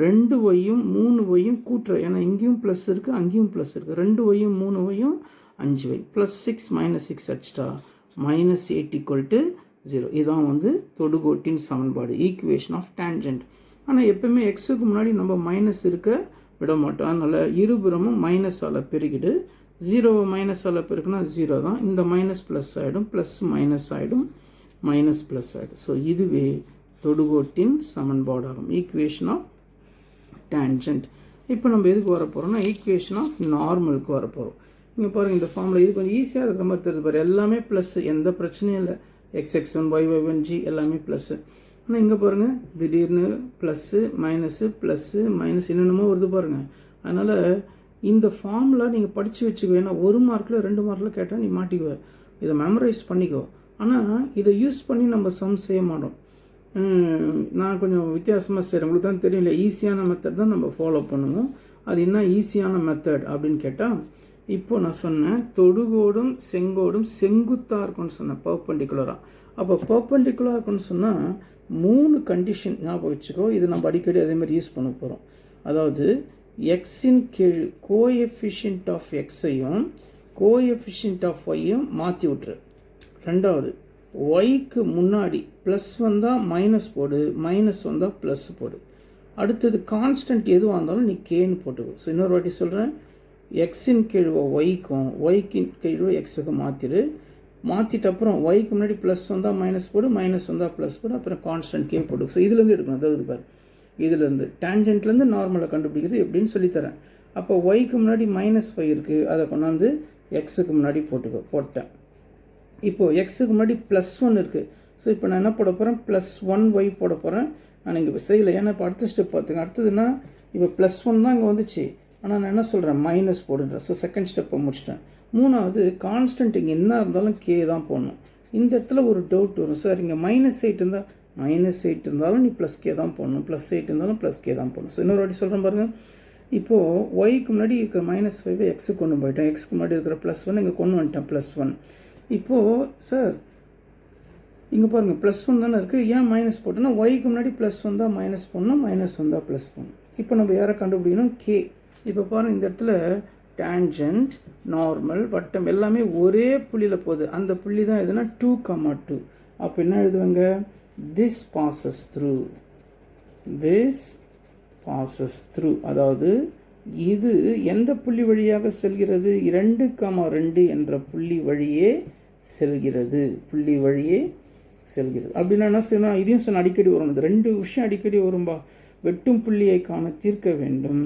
2yயும் 3yயும் கூட்டுற, ஏன்னா இங்கேயும் ப்ளஸ் இருக்குது அங்கேயும் ப்ளஸ் இருக்குது, 2yயும் 3yயும் 5y, ப்ளஸ் 6 -6 அடிச்சிட்டா -8 ஈக்குவல் டு 0. இதுதான் வந்து தொடுகோட்டின் சமன்பாடு, ஈக்குவேஷன் ஆஃப் டேன்ஜென்ட். ஆனால் எப்பவுமே எக்ஸுக்கு முன்னாடி நம்ம மைனஸ் இருக்க விட மாட்டோம், அதனால் இருபுறமும் மைனஸால் பெருகிடு. 0வை மைனஸால் பெருக்குனா 0 தான், இந்த மைனஸ் ப்ளஸ் ஆகிடும், ப்ளஸ் மைனஸ் ஆகிடும், மைனஸ் ப்ளஸ் ஆகிடும். ஸோ இதுவே தொடுகோட்டின் சமன்பாடாகும், ஈக்குவேஷன் ஆஃப் டேன்ஜென்ட். இப்போ நம்ம எதுக்கு வர போகிறோம்னா ஈக்குவேஷன் ஆஃப் நார்மலுக்கு வர போகிறோம். இங்கே பாருங்கள், இந்த ஃபார்மில் இது கொஞ்சம் ஈஸியாக இருக்கிற மாதிரி தெரியுது பாரு, எல்லாமே ப்ளஸ்ஸு, எந்த பிரச்சனையும் இல்லை, xx1 y1 g எல்லாமே ப்ளஸ்ஸு. ஆனால் இங்கே பாருங்கள் திடீர்னு ப்ளஸ்ஸு ப்ளஸ்ஸு மைனஸ் என்னென்னமோ வருது பாருங்கள். அதனால் இந்த ஃபார்மில் நீங்கள் படித்து வச்சுக்கோ, ஏன்னா 1 மார்க்கில் 2 மார்க்கில் கேட்டால் நீ மாட்டிக்குவ, இதை மெமரைஸ் பண்ணிக்கோ. ஆனால் இதை யூஸ் பண்ணி நம்ம சம் செய்ய மாட்டோம். நான் கொஞ்சம் வித்தியாசமாக செய்கிறேன், உங்களுக்கு தான் தெரியல, ஈஸியான மெத்தட் தான் நம்ம ஃபாலோ பண்ணுவோம். அது என்ன ஈஸியான மெத்தட் அப்படின்னு கேட்டால், இப்போ நான் சொன்னேன் தொடுகோடும் செங்கோடும் செங்குத்தாக இருக்கும்னு சொன்னேன், பர்பெண்டிகுலராக. அப்போ பர்பெண்டிகுலராக இருக்குன்னு சொன்னால் 3 கண்டிஷன் ஞாபகம் வச்சுக்கோ, இது நம்ம அடிக்கடி அதே மாதிரி யூஸ் பண்ண போகிறோம். அதாவது எக்ஸின் கீழ் கோஎஃபிஷியன்ட் ஆஃப் எக்ஸையும் கோஎஃபிஷியன்ட் ஆஃப் ஒய்யும் மாற்றி விட்டுரு. ரெண்டாவது ஒய்க்கு முன்னாடி ப்ளஸ் வந்தால் மைனஸ் போடு, மைனஸ் வந்தால் ப்ளஸ் போடு. அடுத்தது கான்ஸ்டன்ட் எதுவாக இருந்தாலும் நீ கேன்னு போட்டுக்கோ. ஸோ இன்னொரு வாட்டி சொல்கிறேன், எக்ஸின் கீழ்வோ ஒய்க்கும் ஒய்க்கின் கீழ்வோ எக்ஸுக்கும் மாற்றிடு. மாற்றிட்ட அப்புறம் ஒய்க்கு முன்னாடி ப்ளஸ் வந்தால் மைனஸ் போடு, மைனஸ் வந்தால் ப்ளஸ் போடு, அப்புறம் கான்ஸ்டன்ட் கே போடு. ஸோ இதுலேருந்து எடுக்கணும், அதாவது பாரு, இதுலேருந்து டேன்ஜென்ட்லேருந்து நார்மலாக கண்டுபிடிக்கிறது எப்படின்னு சொல்லித்தரேன். அப்போ ஒய்க்கு முன்னாடி -5 இருக்குது, அதை கொண்டாந்து எக்ஸுக்கு முன்னாடி போட்டேன். இப்போது எக்ஸுக்கு முன்னாடி +1 இருக்குது. ஸோ இப்போ நான் என்ன போட போகிறேன், +1y போட போகிறேன். நான் இங்கே செய்யலை, ஏன்னா இப்போ அடுத்த ஸ்டெப் பார்த்துங்க. அடுத்ததுன்னா இப்போ +1 தான் இங்கே வந்துச்சு, ஆனால் நான் என்ன சொல்கிறேன், மைனஸ் போடுன்றேன். ஸோ செகண்ட் ஸ்டெப்பை முடிச்சிட்டேன். மூணாவது கான்ஸ்டன்ட் இங்கே என்ன இருந்தாலும் கே தான் போடணும். இந்த இடத்துல ஒரு டவுட் வரும், சார் இங்கே -8 இருந்தால் -8 இருந்தாலும் நீ +k தான் போடணும், +8 இருந்தாலும் +k தான் போடணும். ஸோ இன்னொரு வாட்டி சொல்கிறேன் பாருங்கள். இப்போது ஒய்க்கு முன்னாடி இருக்கிற -5 எக்ஸுக்கு கொண்டு போயிட்டேன், எக்ஸுக்கு முன்னாடி இருக்கிற +1 இங்கே கொண்டு வந்துட்டேன், +1. இப்போது சார் இங்கே பாருங்கள் +1 தானே இருக்குது, ஏன் மைனஸ் போட்டோன்னா ஒய்க்கு முன்னாடி ப்ளஸ் வந்தால் மைனஸ் பண்ணணும், மைனஸ் வந்தால் ப்ளஸ் பண்ணணும். இப்போ நம்ம யாரை கண்டுபிடிக்கணும், கே. இப்போ பாருங்கள் இந்த இடத்துல டேன்ஜென்ட், நார்மல், வட்டம் எல்லாமே ஒரே புள்ளியில் போகுது. அந்த புள்ளி தான் எதுனா 2,2. அப்போ என்ன எழுதுவாங்க, this passes through, this passes through. அதாவது இது எந்த புள்ளி வழியாக செல்கிறது, 2,2 என்ற புள்ளி வழியே செல்கிறது, புள்ளி வழியே செல்கிறது. அப்படின்னா என்ன செய்யணும், இதையும் சொன்ன அடிக்கடி வரும், இது 2 விஷயம் அடிக்கடி வரும்பா. வெட்டும் புள்ளியை காண தீர்க்க வேண்டும்.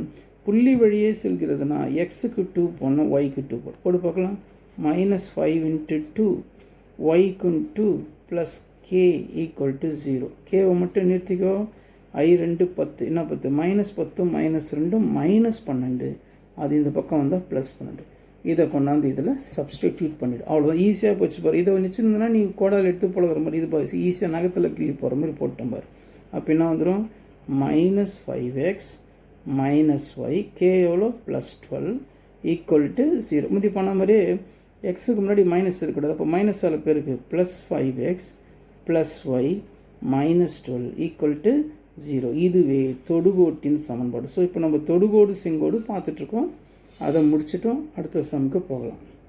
புள்ளி வழியே செல்கிறதுனா எக்ஸுக்கு 2 போடணும், ஒய்க்கு 2 போடு பார்க்கலாம். -5 × 2 ஒய்க்கு 2 + k = 0. கேவை மட்டும் நிறுத்திக்கோ. I2 10, என்ன 10, -10 -2 -12. அது இந்த பக்கம் வந்தால் +12. இதை கொண்டாந்து இதில் சப்ஸ்டிடியூட் பண்ணிவிடு, அவ்வளோதான். ஈஸியாக போச்சு பாரு. இதை வச்சுருந்தனா நீ கோடால் எடுத்து பழகிற மாதிரி, இது பாரு ஈஸியாக நகத்தில் கிள்ளி போகிற மாதிரி போட்டோம் பாரு. அப்போ என்ன வந்துடும், -5x -y, k எவ்வளோ, +12 = 0. முந்தி பண்ண மாதிரியே எக்ஸுக்கு முன்னாடி மைனஸ் இருக்கக்கூடாது, அப்போ மைனஸால் பேருக்கு +5x +y -12 = 0. இதுவே தொடுகோட்டின் சமன்பாடு. ஸோ இப்போ நம்ம தொடுகோடு செங்கோடு பார்த்துட்ருக்கோம். அதை முடிச்சிட்டும் அடுத்த சம்முக்கு போகலாம்.